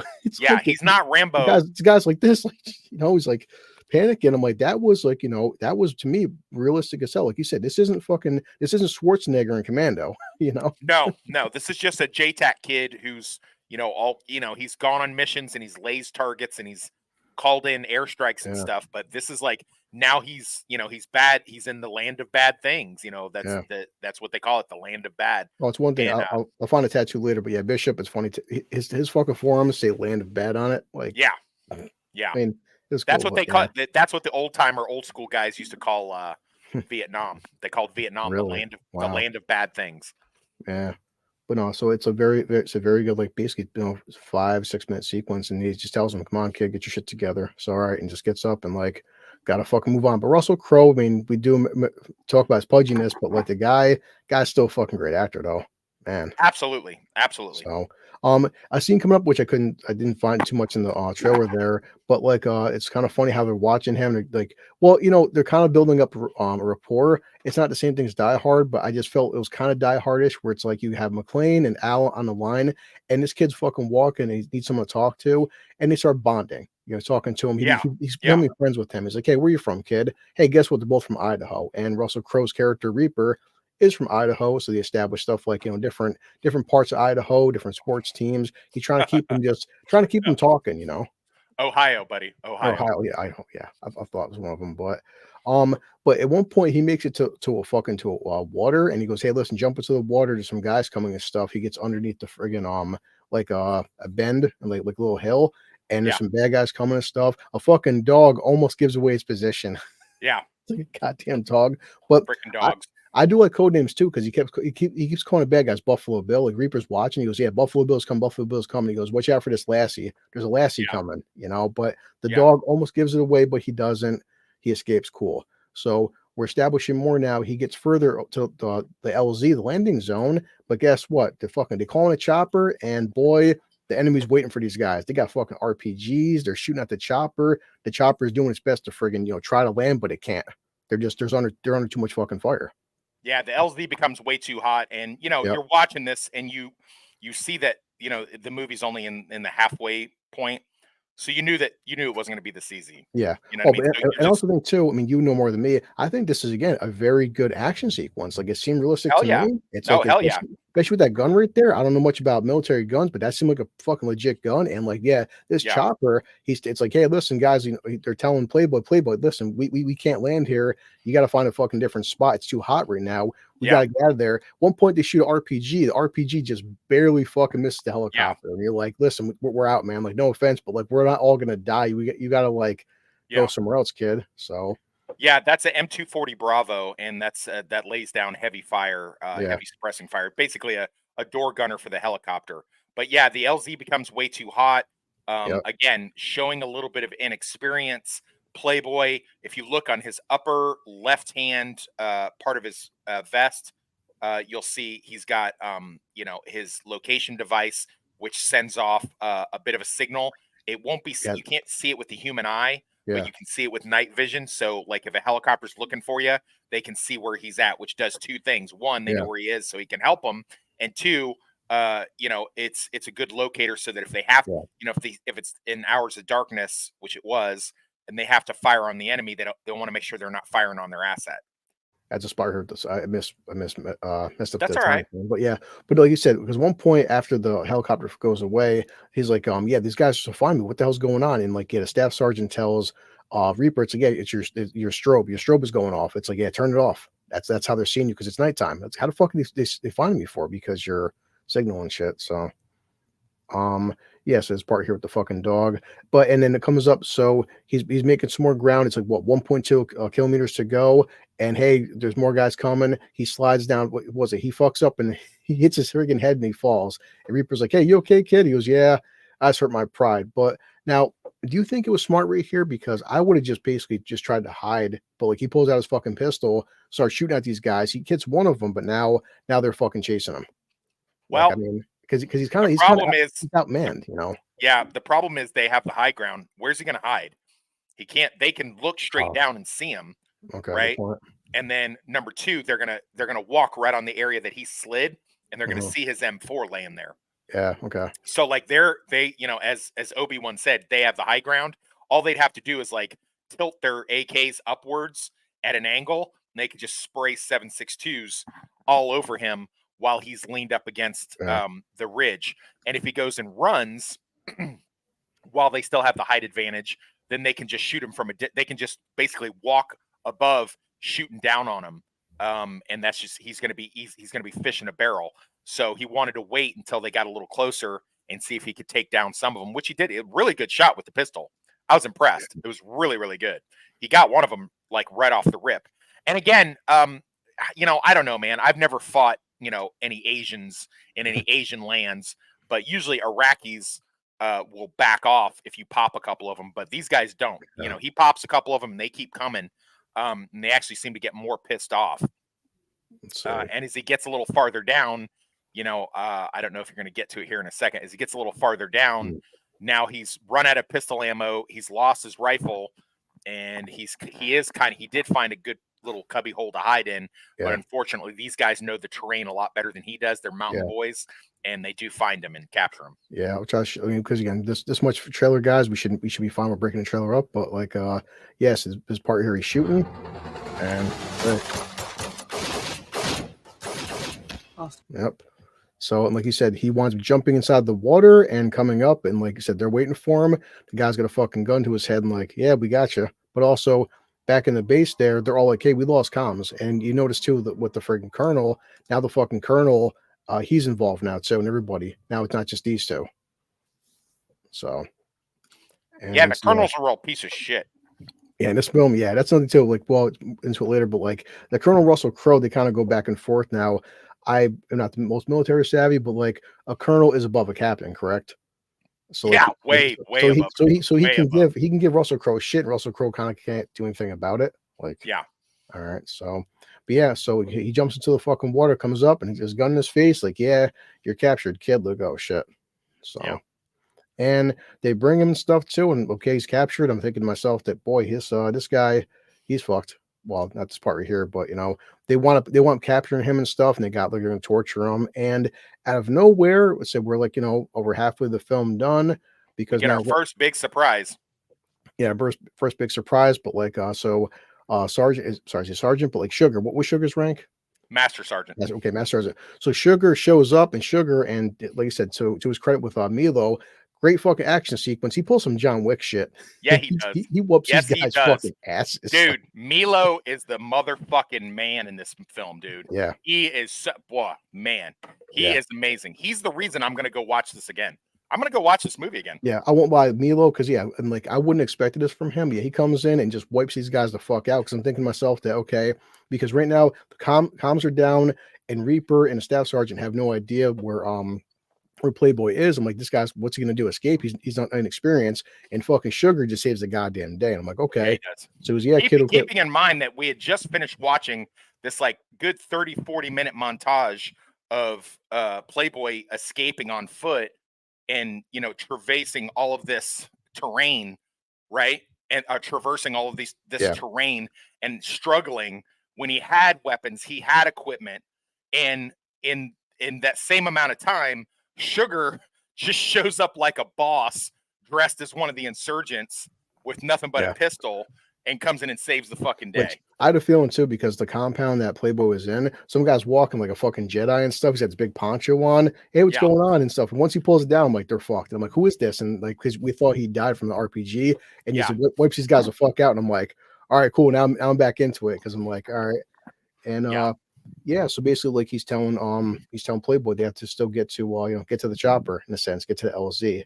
He's not Rambo. Guys like this, he's like panicking. I'm like, that was that was to me realistic as hell. Like you said, this isn't Schwarzenegger in Commando, No, this is just a JTAC kid who's, he's gone on missions and he's lased targets and he's called in airstrikes and stuff. But this is like, now he's bad. He's in the land of bad things. That's what they call it, the land of bad. Well, it's one thing. I'll find a tattoo later, but yeah, Bishop, it's funny. His fucking forearms say land of bad on it. Like, yeah. I mean, that's what they call it. That's what the old school guys used to call Vietnam. They called Vietnam Really? the land of bad things. Yeah. But no, so it's a very good, like, basically 5-6 minute sequence, and he just tells him, come on, kid, get your shit together. So all right, and just gets up and like gotta fucking move on. But Russell Crowe, I mean, we do talk about his pudginess, but like the guy's still a fucking great actor though, man. Absolutely. So a scene coming up which I didn't find too much in the trailer there, but like it's kind of funny how they're watching him. Like, well, they're kind of building up a rapport. It's not the same thing as Die Hard, but I just felt it was kind of Die Hardish, where it's like you have McClane and Al on the line, and this kid's fucking walking, and he needs someone to talk to, and they start bonding. Talking to him. He's becoming friends with him. He's like, hey, where you from, kid? Hey, guess what? They're both from Idaho. And Russell Crowe's character Reaper is from Idaho, so they establish stuff like different parts of Idaho, different sports teams. He's trying to keep them talking. Ohio, buddy. Ohio. Yeah, Idaho. Yeah, I thought it was one of them, but at one point he makes it to a water, and he goes, hey, listen, jump into the water. There's some guys coming and stuff. He gets underneath the friggin' like a bend and like a little hill, and there's some bad guys coming and stuff. A fucking dog almost gives away his position. Yeah, it's like a goddamn dog. But freaking dogs. I do like code names too, because he keeps calling the bad guys Buffalo Bill. Like Reaper's watching, he goes, yeah, Buffalo Bill's coming. He goes, watch out for this lassie. There's a lassie coming, But the dog almost gives it away, but he doesn't. He escapes cool. So we're establishing more now. He gets further to the LZ, the landing zone. But guess what? They calling a chopper, and boy, the enemy's waiting for these guys. They got fucking RPGs. They're shooting at the chopper. The chopper's doing its best to friggin' try to land, but it can't. They're under too much fucking fire. Yeah, the LZ becomes way too hot, and you're watching this, and you see that the movie's only in the halfway point, so you knew it wasn't going to be this easy. Yeah. What I mean? And also think too, I mean, more than me. I think this is again a very good action sequence. Like, it seemed realistic to me. It's especially with that gun right there. I don't know much about military guns, but that seemed like a fucking legit gun. And like, this chopper, it's like, hey, listen, guys, they're telling Playboy, listen, we can't land here. You got to find a fucking different spot. It's too hot right now. We got to get out of there. One point they shoot an RPG. The RPG just barely fucking misses the helicopter. And you're like, listen, we're out, man. Like, no offense, but like, we're not all going to die. You got to like go somewhere else, kid. So. Yeah, that's an M240 Bravo, and that's that lays down heavy fire, heavy suppressing fire. Basically a door gunner for the helicopter. But yeah, the LZ becomes way too hot. Again, showing a little bit of inexperience. Playboy, if you look on his upper left hand part of his vest, you'll see he's got his location device, which sends off a bit of a signal. It won't be you can't see it with the human eye, Yeah. but you can see it with night vision. So like if a helicopter's looking for you, they can see where he's at, which does two things. One, they Yeah. know where he is so he can help them. And two, it's a good locator so that if they have, Yeah. if it's in hours of darkness, which it was, and they have to fire on the enemy, they want to make sure they're not firing on their asset. That's a spot I heard this. I missed up That's the all time right. frame. But yeah, but like you said, because one point after the helicopter goes away, he's like, yeah, these guys are find me. What the hell's going on? And like, yeah, the staff sergeant tells Reaper, it's like, yeah, it's your strobe. Your strobe is going off. It's like, yeah, turn it off. That's how they're seeing you because it's nighttime. That's how the fuck are they finding me for? Because you're signaling shit. So yes, there's part here with the fucking dog, but and then it comes up. So he's making some more ground. It's like what 1.2 kilometers to go, and hey, there's more guys coming. He slides down. What was it? He fucks up and he hits his friggin' head and he falls. And Reaper's like, "Hey, you okay, kid?" He goes, "Yeah, I just hurt my pride." But now, do you think it was smart right here? Because I would have just basically just tried to hide, but like he pulls out his fucking pistol, starts shooting at these guys. He hits one of them, but now they're fucking chasing him. Like I Well, mean, because he's the kind of problem is, outmanned, you know. yeah, the problem is they have the high ground. Where's he going to hide? He can't. They can look straight Oh, down and see him, okay, good right? point. And then number two, they're gonna walk right on the area that he slid, and they're gonna Mhm. see his M4 laying there. Yeah, okay. So like as Obi-Wan said, they have the high ground. All they'd have to do is like tilt their AKs upwards at an angle, and they could just spray 7.62s all over him while he's leaned up against Yeah, the ridge. And if he goes and runs while they still have the height advantage, then they can just shoot him they can just basically walk above, shooting down on him. And that's just he's going to be fish in a barrel. So he wanted to wait until they got a little closer and see if he could take down some of them, which he did. A really good shot with the pistol. I was impressed. It was really, really good. He got one of them like right off the rip. And again, I don't know, man. I've never fought, any Asians in any Asian lands, but usually Iraqis will back off if you pop a couple of them, but these guys don't. yeah. He pops a couple of them and they keep coming. And they actually seem to get more pissed off. Let's see. And as he gets a little farther down, I don't know if you're going to get to it here in a second. As he gets a little farther down, now he's run out of pistol ammo. He's lost his rifle, and he did find a good little cubby hole to hide in. But Yeah, unfortunately, these guys know the terrain a lot better than he does. They're mountain yeah, boys, and they do find him and capture him. yeah. Which I mean, because again, this much for trailer guys, we should be fine with breaking the trailer up. But like, yes, his part here, he's shooting, and Awesome. yep. So, and like you said, he winds up jumping inside the water and coming up, and like you said, they're waiting for him. The guy's got a fucking gun to his head, and like, yeah, we got you. But also, back in the base there, they're all like, hey, we lost comms. And you notice too that with the freaking colonel, now the fucking colonel, he's involved now too, and everybody. Now it's not just these two. So, Yeah, and the so, yeah. colonel's a real piece of shit. Yeah, in this film, yeah, that's something too. Like, well, into it later, but like the Colonel Russell Crowe, they kind of go back and forth now. I am not the most military savvy, but like a colonel is above a captain, correct? So like, Yeah, way above. He Way can above. give Russell Crowe shit, and Russell Crowe kind of can't do anything about it. Like, Yeah. all right, so, but yeah, so he jumps into the fucking water, comes up, and he just gun in his face, like, yeah, you're captured, kid. Look, oh shit. So. Yeah. And they bring him stuff too, and okay, he's captured. I'm thinking to myself that boy, this guy, he's fucked. Well, not this part right here, but they want capturing him and stuff, and they're going to torture him. And out of nowhere, so we're like, over halfway the film done We because get now, our first big surprise. yeah, first big surprise. But like, Sergeant, but like Sugar. What was Sugar's rank? Master Sergeant. Okay, Master Sergeant. So Sugar shows up, and Sugar, and like I said, so to his credit with Milo. Great fucking action sequence. He pulls some John Wick shit. Yeah, he does. He whoops Yes, these he guys' does. fucking asses. Dude, Milo is the motherfucking man in this film, dude. Yeah. He is, man. He Yeah. is amazing. He's the reason I'm going to go watch this again. I'm going to go watch this movie again. Yeah, I won't lie, Milo, because yeah, and like I wouldn't expect this from him. Yeah, he comes in and just wipes these guys the fuck out. Because I'm thinking to myself that okay, because right now the comms are down, and Reaper and the staff sergeant have no idea where Playboy is. I'm like, this guy's what's he gonna do? Escape? He's not inexperienced, and fucking Sugar just saves the goddamn day. And I'm like, Yeah, okay. he does. So he's kid. Okay. Keeping in mind that we had just finished watching this like good 30-40 minute montage of Playboy escaping on foot and traversing all of this terrain, right? and traversing all of this Yeah. terrain and struggling when he had weapons, he had equipment, and in that same amount of time, Sugar just shows up like a boss dressed as one of the insurgents with nothing but Yeah. a pistol and comes in and saves the fucking day. Which I had a feeling too, because the compound that Playboy was in, some guy's walking like a fucking Jedi and stuff. He's got this big poncho on. Hey, what's Yeah. going on and stuff. And once he pulls it down, I'm like, they're fucked. And I'm like, who is this? And like, because we thought he died from the RPG, and Yeah. he wipes these guys the fuck out. And I'm like, all right, cool. Now I'm back into it, because I'm like, all right. And yeah, so basically, like he's telling Playboy they have to still get to get to the chopper, in a sense, get to the LZ,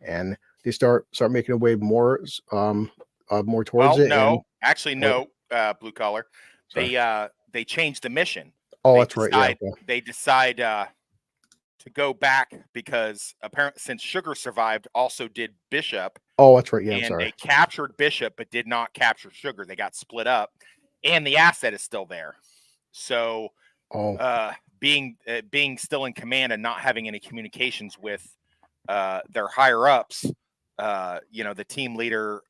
and they start making their way more towards Well, it. no, And actually, no, Blue Collar. sorry. They changed the mission. Oh, They that's right. Yeah. decide- They decide to go back because apparently, since Sugar survived, also did Bishop, Oh, that's right. Yeah, I'm and sorry. they captured Bishop but did not capture Sugar. They got split up, and the asset is still there. So, Oh, being still in command and not having any communications with their higher ups, the team leader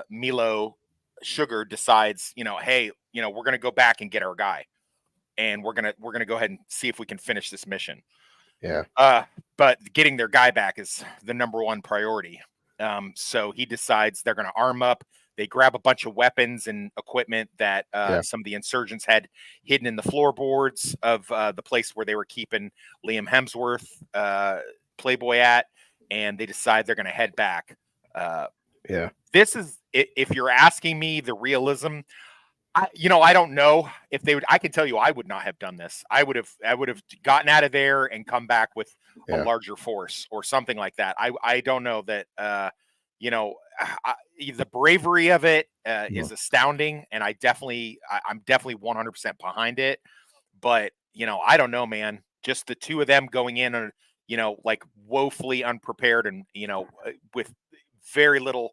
Milo Sugar decides, hey, we're gonna go back and get our guy, and we're gonna go ahead and see if we can finish this mission. yeah. But getting their guy back is the number one priority. So he decides they're going to arm up. They grab a bunch of weapons and equipment that some of the insurgents had hidden in the floorboards of the place where they were keeping Liam Hemsworth, Playboy at, and they decide they're going to head back. Yeah. This is, if you're asking me the realism, I don't know if they would. I can tell you, I would not have done this. I would have gotten out of there and come back with a larger force or something like that. I don't know that. The bravery of it is astounding, and I'm definitely 100% behind it. But I don't know, man. Just the two of them going in, and like woefully unprepared, and with very little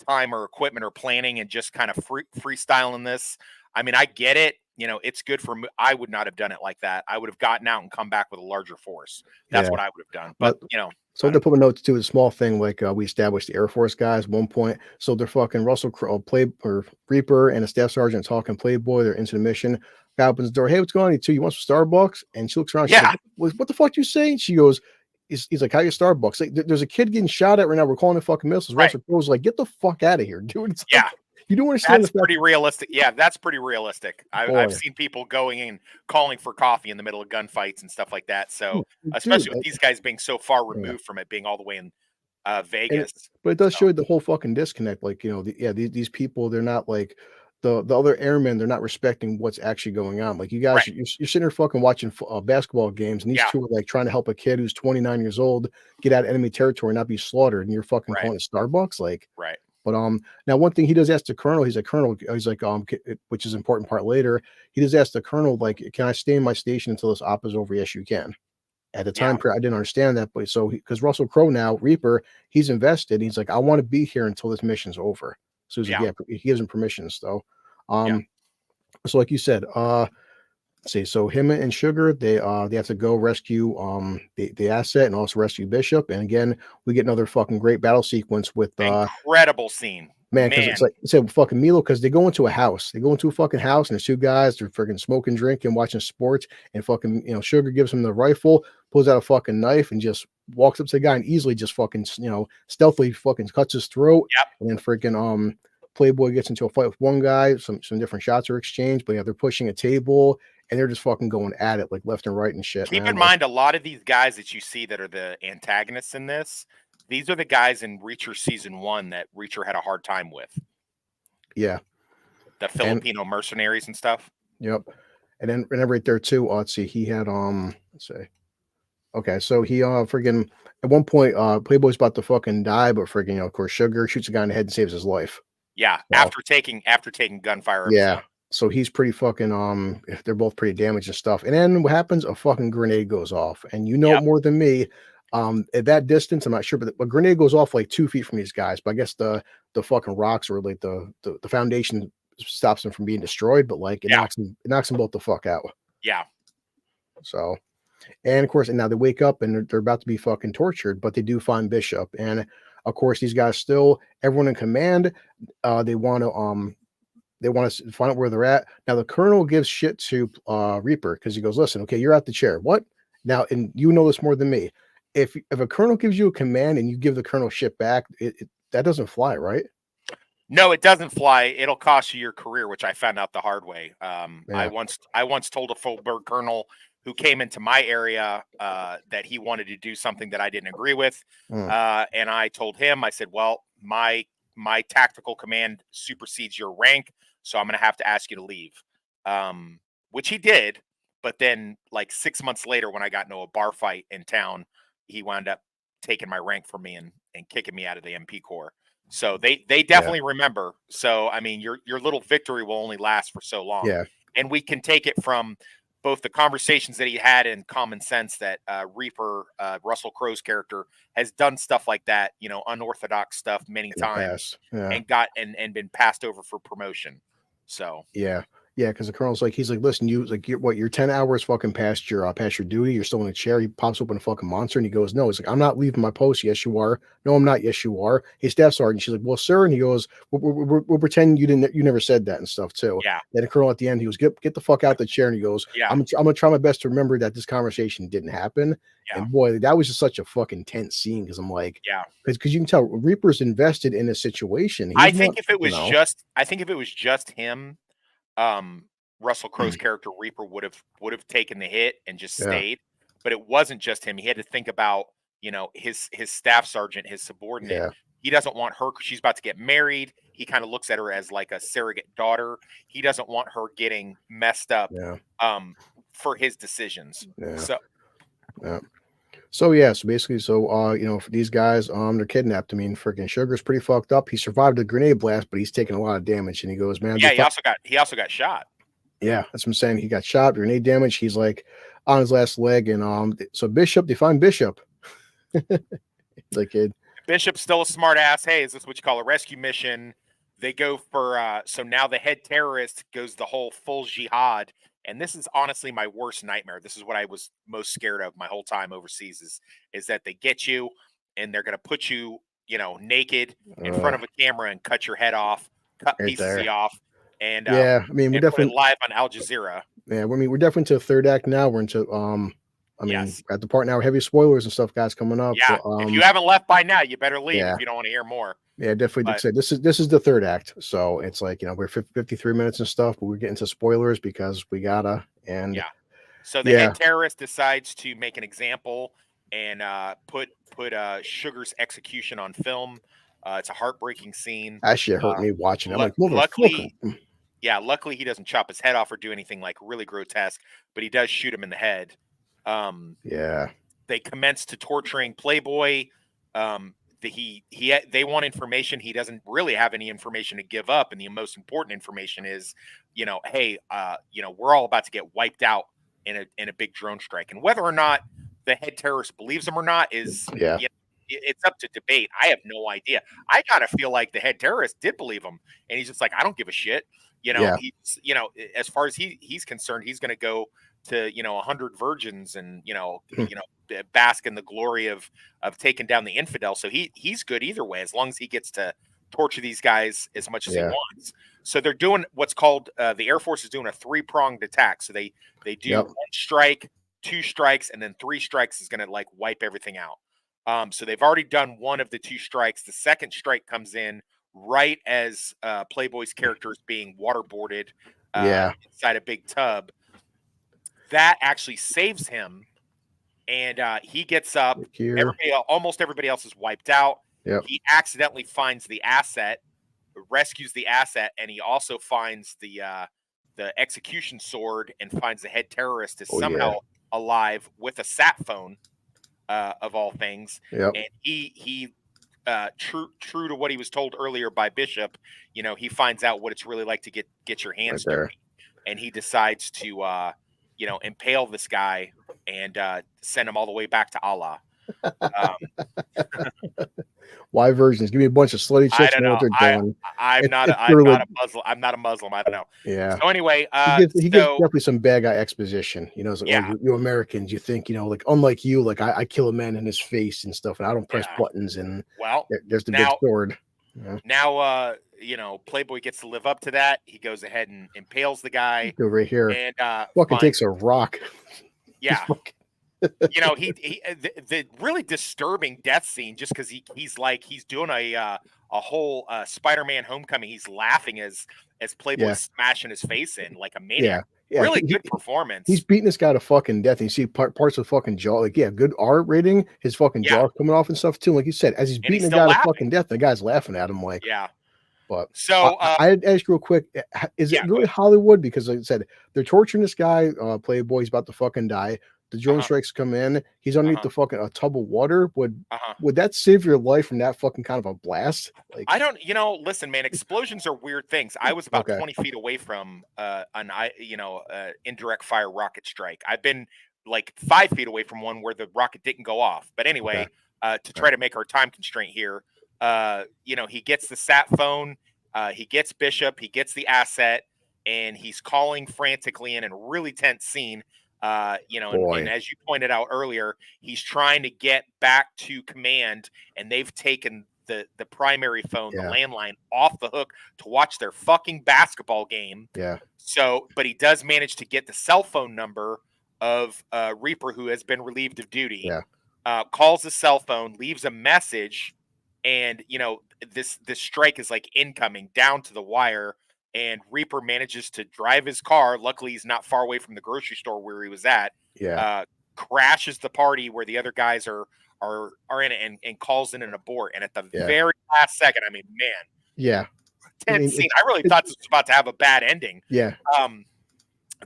time or equipment or planning, and just kind of freestyling this. I mean, I get it. It's good for me. I would not have done it like that. I would have gotten out and come back with a larger force. That's what I would have done. But so to put a note to a small thing, like we established the Air Force guys at one point. So they're fucking Russell Crowe, Reaper, and a staff sergeant talking Playboy. They're into the mission. Guy opens the door. Hey, what's going on? You want some Starbucks? And she looks around. She's like, what the fuck you saying? She goes, he's like, how you Starbucks? Like, there's a kid getting shot at right now. We're calling it fucking missiles. Russell Crowe's like, get the fuck out of here, dude. It's like, you don't understand. That's pretty realistic. Yeah, that's pretty realistic. I've seen people going and calling for coffee in the middle of gunfights and stuff like that. So, especially with these guys being so far removed from it, being all the way in Vegas. But it does show the whole fucking disconnect. Like, these people, they're not like the other airmen. They're not respecting what's actually going on. Like, you guys, you're sitting there fucking watching basketball games, and these two are like trying to help a kid who's 29 years old get out of enemy territory and not be slaughtered, and you're fucking calling it Starbucks, like. Right. But now one thing he does ask the colonel, he's like, which is an important part later. He does ask the colonel, like, can I stay in my station until this op is over? Yes, you can. At the time period, I didn't understand that, but so because Russell Crowe now, Reaper, he's invested. He's like, I want to be here until this mission's over. So he's like, he gives him permissions though. So like you said, see, so him and Sugar, they have to go rescue the asset and also rescue Bishop. And again, we get another fucking great battle sequence with incredible scene. Man, because it's like fucking Milo, because they go into a house. They go into a fucking house, and there's two guys, they're freaking smoking, drinking, watching sports, and fucking, Sugar gives him the rifle, pulls out a fucking knife, and just walks up to the guy and easily just fucking, stealthily fucking cuts his throat. And then freaking Playboy gets into a fight with one guy. Some different shots are exchanged, but they're pushing a table, and they're just fucking going at it like left and right and shit. Keep in mind, a lot of these guys that you see that are the antagonists in this, these are the guys in Reacher season 1 that Reacher had a hard time with. Yeah. The Filipino mercenaries and stuff. Yep. And then right there too, let's see, he had let's see. Okay, so he freaking at one point Playboy's about to fucking die, but freaking of course Sugar shoots a guy in the head and saves his life. Yeah, after taking gunfire. Yeah. So he's pretty fucking they're both pretty damaged and stuff. And then what happens? A fucking grenade goes off. And it more than me. At that distance, I'm not sure, but a grenade goes off like 2 feet from these guys. But I guess the fucking rocks or like the foundation stops them from being destroyed, but like it knocks them both the fuck out. Yeah. So, and of course, and now they wake up and they're about to be fucking tortured, but they do find Bishop. And Of course, these guys still, everyone in command, they want to find out where they're at. Now the colonel gives shit to Reaper because he goes, listen, okay, you're out the chair. What? Now, and you know this more than me. If a colonel gives you a command and you give the colonel shit back, that doesn't fly, right? No, it doesn't fly. It'll cost you your career, which I found out the hard way. I Yeah. once told a Fulberg colonel who came into my area that he wanted to do something that I didn't agree with, and I told him, I said, well, my tactical command supersedes your rank, so I'm going to have to ask you to leave, which he did. But then, like 6 months later, when I got into a bar fight in town, he wound up taking my rank from me and kicking me out of the MP Corps. So they definitely remember. So I mean, your little victory will only last for so long. Yeah. And we can take it from both the conversations that he had and common sense that Reaper, Russell Crowe's character, has done stuff like that, you know, unorthodox stuff many times, and got and been passed over for promotion. So yeah, because the colonel's like, he's like, listen, you're 10 hours fucking past your duty. You're still in a chair. He pops open a fucking monster and he goes, no, he's like, I'm not leaving my post. Yes, you are. No, I'm not. Yes, you are. Hey, staff sergeant. She's like, well, sir. And he goes, we'll pretend you never said that and stuff too. yeah, Then the colonel at the end, he goes, get the fuck out the chair. And he goes, yeah, I'm gonna try my best to remember that this conversation didn't happen. Yeah. And boy, that was just such a fucking tense scene because I'm like, yeah, because you can tell Reaper's invested in a situation. I think if it was just him, Russell Crowe's character Reaper would have taken the hit and just stayed. But it wasn't just him. He had to think about, you know, his staff sergeant, his subordinate. Yeah. He doesn't want her. She's about to get married. He kind of looks at her as like a surrogate daughter. He doesn't want her getting messed up for his decisions. Yeah. So So basically, you know, for these guys, they're kidnapped. I mean, freaking Sugar's pretty fucked up. He survived a grenade blast, but he's taking a lot of damage. And he goes, man, yeah, he also got shot. Yeah, that's what I'm saying. He got shot, grenade damage. He's like on his last leg, and so Bishop, they find Bishop. The kid. Bishop's still a smart ass. Hey, is this what you call a rescue mission? They go for so now the head terrorist goes the whole full jihad. And this is honestly my worst nightmare. This is what I was most scared of my whole time overseas is that they get you and they're going to put you, you know, naked in front of a camera and cut your head off, cut right pieces there. of you off. And I mean, we're and put it definitely live on Al Jazeera. Yeah, I mean, we're definitely into the third act now. We're into I mean, Yes. at the part now, heavy spoilers and stuff, guys, coming up. Yeah, So, if you haven't left by now, you better leave yeah. if you don't want to hear more. Yeah, definitely. But- Say this is the third act, so it's like, you know, we're 53 minutes and stuff, but we're getting to spoilers because we gotta. And Yeah. So the head terrorist decides to make an example and put Sugar's execution on film. It's a heartbreaking scene. that shit hurt me watching. I'm like, luckily, motherfucker. luckily he doesn't chop his head off or do anything like really grotesque, but he does shoot him in the head. Yeah. They commence to torturing Playboy. They want information. He doesn't really have any information to give up, and the most important information is, you know, hey, you know, we're all about to get wiped out in a big drone strike, and whether or not the head terrorist believes him or not is you know, it's up to debate. I have no idea. I kind of feel like the head terrorist did believe him, and he's just like, I don't give a shit. You know, he's, you know, as far as he's concerned, he's going to go to, you know, 100 virgins and, you know, bask in the glory of taking down the infidel. So he's good either way, as long as he gets to torture these guys as much as he wants. So they're doing what's called the Air Force is doing a 3-pronged attack. So they do 1 strike, 2 strikes, and then 3 strikes is going to like wipe everything out. So they've already done 1 of the 2 strikes. The second strike comes in right as Playboy's character is being waterboarded inside a big tub. That actually saves him, and he gets up. Almost everybody else is wiped out. He accidentally finds the asset, rescues the asset, and he also finds the execution sword and finds the head terrorist is somehow alive with a sat phone, of all things. And he true to what he was told earlier by Bishop, you know, he finds out what it's really like to get your hands dirty, and he decides to you know, impale this guy and send him all the way back to Allah. Y versions. Give me a bunch of slutty I chicks don't and what know. they're doing. I'm not It's a, I'm purely, not a Muslim. I'm not a Muslim. I don't know. yeah. So anyway, He gives so definitely some bad guy exposition. You know, it's like, oh, yeah, you Americans, you think, you know, like unlike you, like I kill a man in his face and stuff, and I don't press yeah. buttons, and Well, there's the big now sword. Yeah. Playboy gets to live up to that. He goes ahead and impales the guy, Go right here. and Fucking finds takes a rock. He's yeah. fucking- The really disturbing death scene, just because he's doing a whole Spider-Man Homecoming. He's laughing as Playboy's smashing his face in like a yeah, maniac. yeah. Really good performance. He's beating this guy to fucking death. And you see parts of fucking jaw, like good R rating. His fucking Yeah. jaw coming off and stuff too. Like you said, as he's And beating he's the still guy to laughing. fucking death, the guy's laughing at him like. Yeah. But So I'd ask real quick, is yeah, it go really Hollywood? Because like I said, they're torturing this guy, Playboy. He's about to fucking die. The drone strikes come in. He's underneath the fucking a tub of water. Would that save your life from that fucking kind of a blast? Like I don't, listen, man, explosions are weird things. I was about Okay. 20 feet away from indirect fire rocket strike. I've been like 5 feet away from one where the rocket didn't go off. But anyway, to try to make our time constraint here, he gets the sat phone, he gets Bishop, he gets the asset, and he's calling frantically in a really tense scene. And as you pointed out earlier, he's trying to get back to command, and they've taken the primary phone, the landline, off the hook to watch their fucking basketball game. Yeah. So, but he does manage to get the cell phone number of Reaper, who has been relieved of duty. Yeah. Calls the cell phone, leaves a message, and this strike is like incoming down to the wire. And Reaper manages to drive his car. Luckily, he's not far away from the grocery store where he was at. Yeah. Crashes the party where the other guys are in it, and calls in an abort. And at the very last second, I mean, man, Yeah. tense scene. I really thought this was about to have a bad ending. Yeah.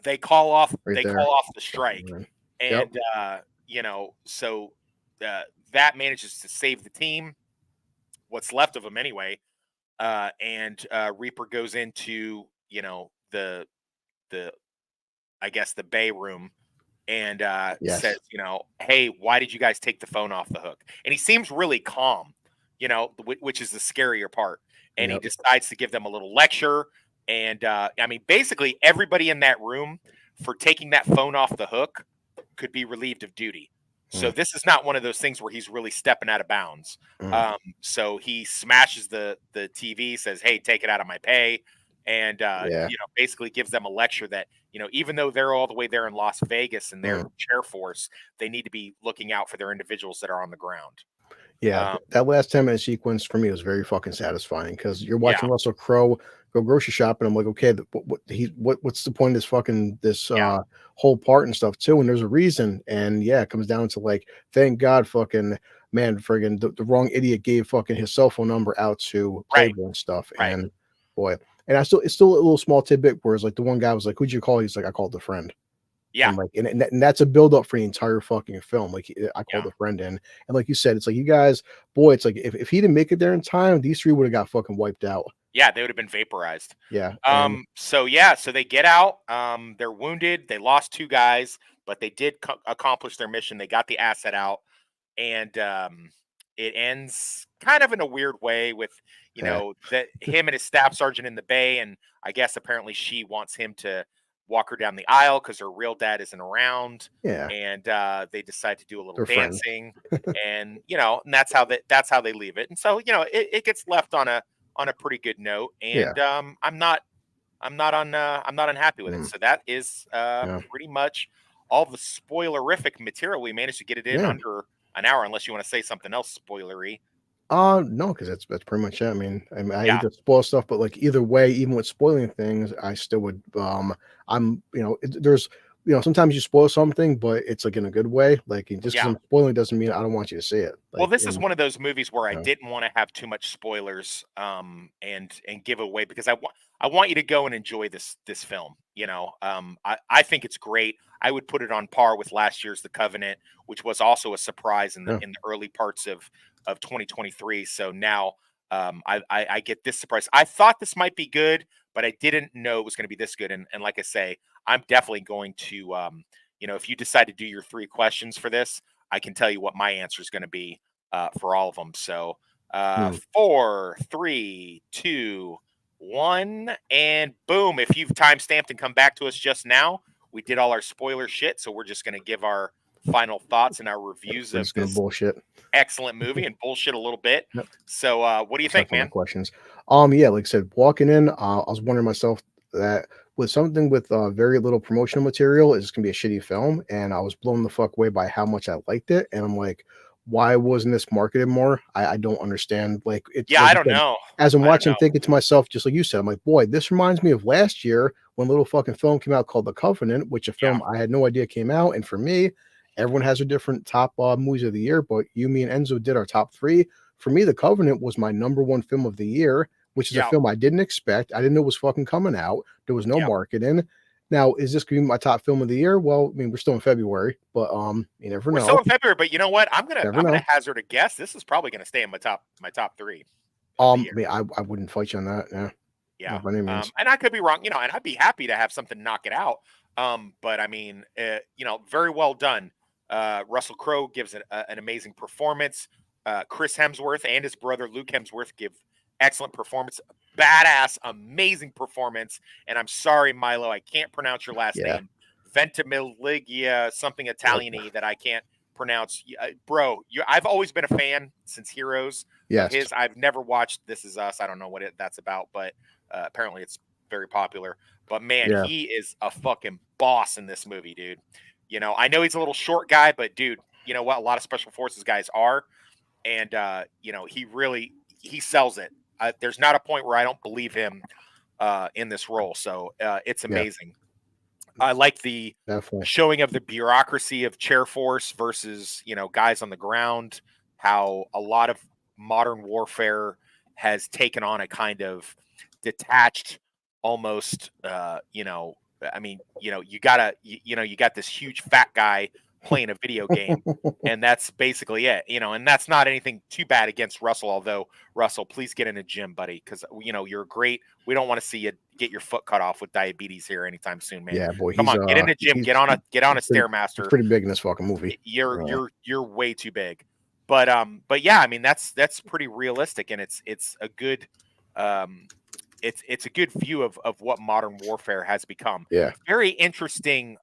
They call off. Right there. Call off the strike, and that manages to save the team. What's left of them anyway. And Reaper goes into the I guess the bay room and says, hey, why did you guys take the phone off the hook? And he seems really calm, which is the scarier part. And he decides to give them a little lecture. And basically everybody in that room for taking that phone off the hook could be relieved of duty. So this is not one of those things where he's really stepping out of bounds. So he smashes the TV, says, hey, take it out of my pay. And, basically gives them a lecture that, even though they're all the way there in Las Vegas and their chair force, they need to be looking out for their individuals that are on the ground. Yeah. That last 10-minute sequence for me was very fucking satisfying because you're watching Russell Crowe go grocery shopping. I'm like, okay, what's the point of this whole part and stuff too? And there's a reason. And it comes down to like, thank God, fucking man, friggin' the wrong idiot gave fucking his cell phone number out to Playboy and stuff. Right. And boy, and it's still a little small tidbit where it's like the one guy was like, who'd you call? He's like, I called a friend. Yeah. And like, and that's a build up for the entire fucking film. Like I called a friend in, and like you said, it's like you guys, boy, it's like if he didn't make it there in time, these three would have got fucking wiped out. Yeah, they would have been vaporized. Yeah. So they get out. They're wounded. They lost 2 guys, but they did accomplish their mission. They got the asset out, and it ends kind of in a weird way with that him and his staff sergeant in the bay, and I guess apparently she wants him to walk her down the aisle because her real dad isn't around. Yeah. And they decide to do a little They're dancing, and and that's how they leave it. And so it gets left on a pretty good note. And I'm not unhappy with it. So that is pretty much all the spoilerific material. We managed to get it in under an hour, unless you want to say something else spoilery. No, because that's pretty much it. I mean, I hate to spoil stuff, but like either way, even with spoiling things, I still would. There's sometimes you spoil something, but it's like in a good way. Like just because I'm spoiling doesn't mean I don't want you to see it. Like, well, this is one of those movies where I didn't want to have too much spoilers, and give away, because I want you to go and enjoy this film. I think it's great. I would put it on par with last year's The Covenant, which was also a surprise in the early parts of 2023. So now I get this surprise. I thought this might be good, but I didn't know it was going to be this good. And like I say, I'm definitely going to, if you decide to do your 3 questions for this, I can tell you what my answer is going to be for all of them. So 4, 3, 2, 1, and boom. If you've timestamped and come back to us just now, we did all our spoiler shit. So we're just going to give our final thoughts and our reviews We're of just gonna this bullshit. excellent movie and bullshit a little bit. Yep. So what do you Except think, for my man? questions. Yeah, like I said, walking in, I was wondering myself that with something with very little promotional material, is gonna be a shitty film, and I was blown the fuck away by how much I liked it, and I'm like, why wasn't this marketed more? I don't understand. Like, it's Yeah, like I you don't said, know. as I'm I don't watching, know. thinking to myself, just like you said, I'm like, boy, this reminds me of last year when a little fucking film came out called The Covenant, which a film I had no idea came out, and for me, everyone has a different top movies of the year, but you, me, and Enzo did our top 3. For me, The Covenant was my number 1 film of the year, which is a Yeah. film I didn't expect. I didn't know it was fucking coming out. There was no Yeah. marketing. Now, is this going to be my top film of the year? Well, I mean, we're still in February, but you never We're know. still in February, but you know what? I'm Never gonna know. hazard a guess. This is probably gonna stay in my top 3. of the I year. mean, I wouldn't fight you on that. Yeah, Yeah. not by any means. And I could be wrong, and I'd be happy to have something knock it out. But I mean, very well done. Russell Crowe gives an amazing performance. Chris Hemsworth and his brother Luke Hemsworth give excellent performance. Badass, amazing performance. And I'm sorry, Milo, I can't pronounce your last Yeah. name. Ventimiglia, something Italian-y that I can't pronounce. Bro, I've always been a fan since Heroes. Yes. His. I've never watched This Is Us. I don't know what that's about, but apparently it's very popular. But man, Yeah. he is a fucking boss in this movie, dude. I know he's a little short guy, but dude, you know what? A lot of special forces guys are, and he sells it. There's not a point where I don't believe him in this role. So it's amazing. I like the Definitely. showing of the bureaucracy of Chair Force versus guys on the ground. How a lot of modern warfare has taken on a kind of detached, almost I mean, you got this huge fat guy playing a video game, and that's basically it. And that's not anything too bad against Russell. Although Russell, please get in a gym, buddy, because you're great. We don't want to see you get your foot cut off with diabetes here anytime soon, man. Yeah, boy. Come on, get in a gym, get on a Stairmaster. It's pretty big in this fucking movie. You're way too big. But yeah, I mean that's pretty realistic, and it's a good it's a good view of what modern warfare has become. Yeah. Very interesting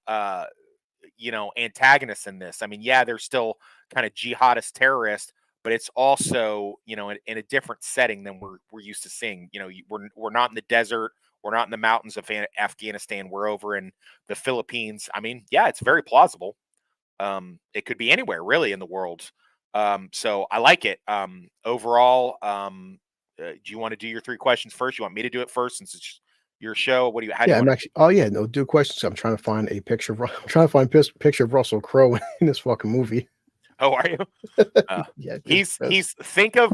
antagonists in this. I mean, yeah, they're still kind of jihadist terrorists, but it's also, in a different setting than we're used to seeing. We're not in the desert, we're not in the mountains of Afghanistan, we're over in the Philippines. I mean, yeah, it's very plausible. It could be anywhere really in the world. So I like it. Overall, do you want to do your 3 questions first? You want me to do it first since it's your show? What do you? How do you I'm want actually. Oh yeah, no. Do questions. I'm trying to find a picture. I'm trying to find picture of Russell Crowe in this fucking movie. Oh, are you? Yeah, he's think of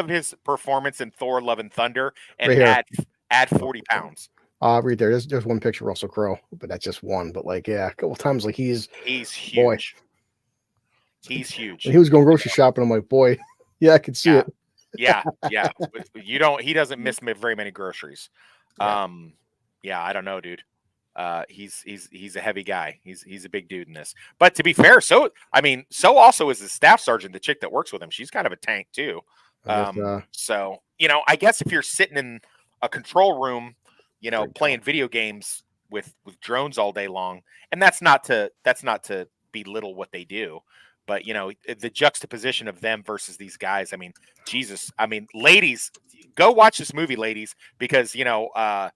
his performance in Thor: Love and Thunder and Right add 40 pounds. Right there. There's one picture of Russell Crowe, but that's just one. But like, yeah, a couple times, like he's huge. Boy. He's huge. When he was going grocery shopping, I'm like, boy, yeah, I could see it. Yeah. He doesn't miss very many groceries. Yeah. I don't know, dude. He's a heavy guy. He's a big dude in this. But to be fair, so also is the staff sergeant, the chick that works with him. She's kind of a tank too. So I guess if you're sitting in a control room, playing video games with drones all day long, and that's not to belittle what they do, but the juxtaposition of them versus these guys. I mean, Jesus. I mean, ladies, go watch this movie, ladies, because Luke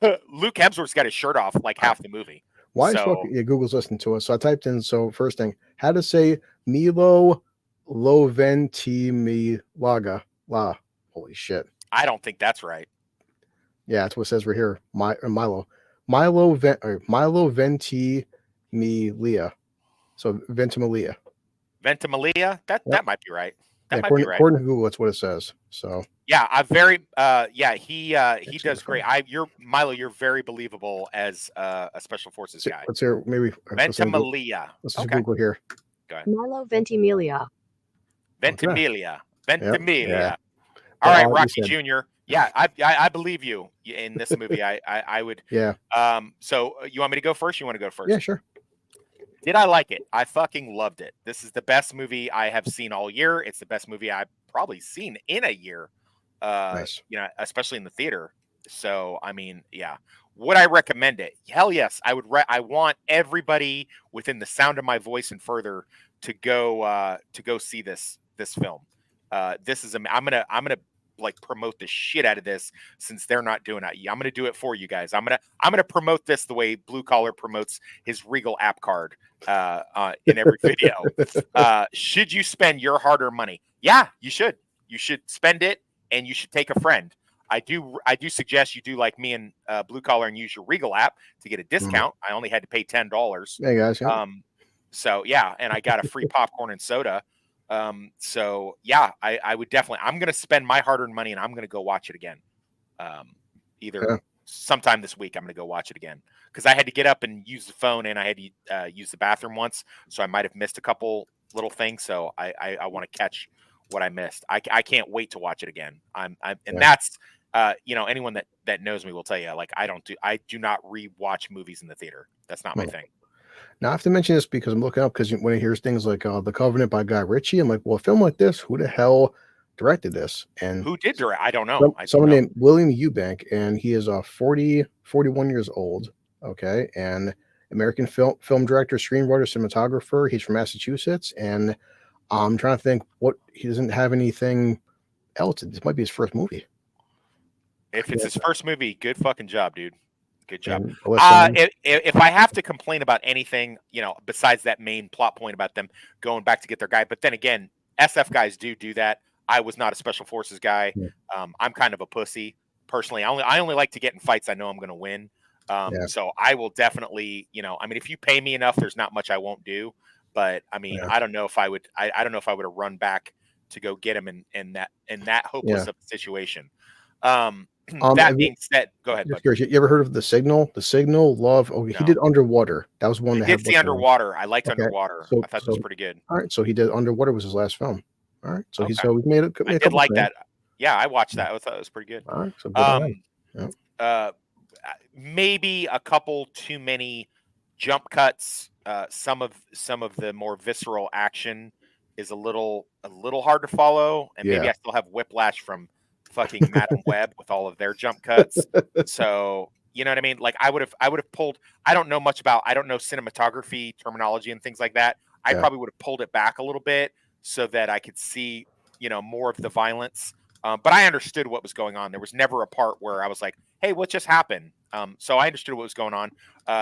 Hemsworth's got his shirt off like half the movie. Why is Google's listening to us? So I typed in, first thing, how to say Milo Ventimiglia. Holy shit. I don't think that's right. Yeah, that's what it says right here. Milo Ventimiglia. So Ventimiglia. Ventimiglia? That might be right. According to Google, that's what it says. So yeah, he does great. Milo, you're very believable as a special forces guy. Let's hear Ventimiglia. Let's Google here. Go ahead. Milo Ventimiglia. Ventimiglia. Ventimiglia. Yeah. All right, Rocky Jr. Yeah, I believe you in this movie. I would. Yeah. So you want me to go first? You want to go first? Yeah, sure. Did I like it? I fucking loved it. This is the best movie I have seen all year. It's the best movie I've probably seen in a year. Nice. You know, especially in the theater. So, I mean, yeah. Would I recommend it? Hell yes. I would. I want everybody within the sound of my voice and further to go see this film. This is I'm gonna like promote the shit out of this since they're not doing it. I'm gonna do it for you guys. I'm gonna promote this the way Blue Collar promotes his Regal app card in every video. Should you spend your hard-earned money? Yeah, you should. You should spend it, and you should take a friend. I do suggest you do like me and Blue Collar and use your Regal app to get a discount. I only had to pay $10. Hey guys, yeah. So yeah, and I got a free popcorn and soda. So yeah, I would definitely. I'm gonna spend my hard-earned money and I'm gonna go watch it again. Either sometime this week, I'm gonna go watch it again because I had to get up and use the phone and I had to use the bathroom once, so I might have missed a couple little things. So I want to catch what I missed. I can't wait to watch it again. And that's you know, anyone that knows me will tell you, like, I do not rewatch movies in the theater. That's not my thing. Now I have to mention this because I'm looking up because when I hear things like The Covenant by Guy Ritchie, I'm like, well, a film like this, who the hell directed this? And Who did direct? I don't know. Someone named William Eubank, and he is 41 years old. Okay, and American film director, screenwriter, cinematographer. He's from Massachusetts, and I'm trying to think what he doesn't have anything else. This might be his first movie. If it's his first movie, good fucking job, dude. Good job. And If I have to complain about anything, you know, besides that main plot point about them going back to get their guy, but then again, SF guys do that. I was not a special forces guy. I'm kind of a pussy personally. I only like to get in fights I know I'm going to win. So I will definitely, you know, I mean, if you pay me enough, there's not much I won't do. But I mean, I don't know if I would. I don't know if I would have run back to go get him in that hopeless of a situation. That being said, go ahead. You ever heard of The Signal? The Signal, Love. Oh, he did Underwater. That was one. I did see Underwater. I liked Underwater. I thought it was pretty good. All right, so he did Underwater was his last film. All right, so Okay. we've made a I did like that. Yeah, I watched that. I thought it was pretty good. All right, so maybe a couple too many jump cuts. Some of the more visceral action is a little hard to follow, and maybe I still have whiplash from fucking Madam Web with all of their jump cuts. So you know what I mean? Like I would have pulled. I don't know much about. I don't know cinematography terminology and things like that. I probably would have pulled it back a little bit so that I could see, you know, more of the violence. But I understood what was going on. There was never a part where I was like, "Hey, what just happened?" So I understood what was going on.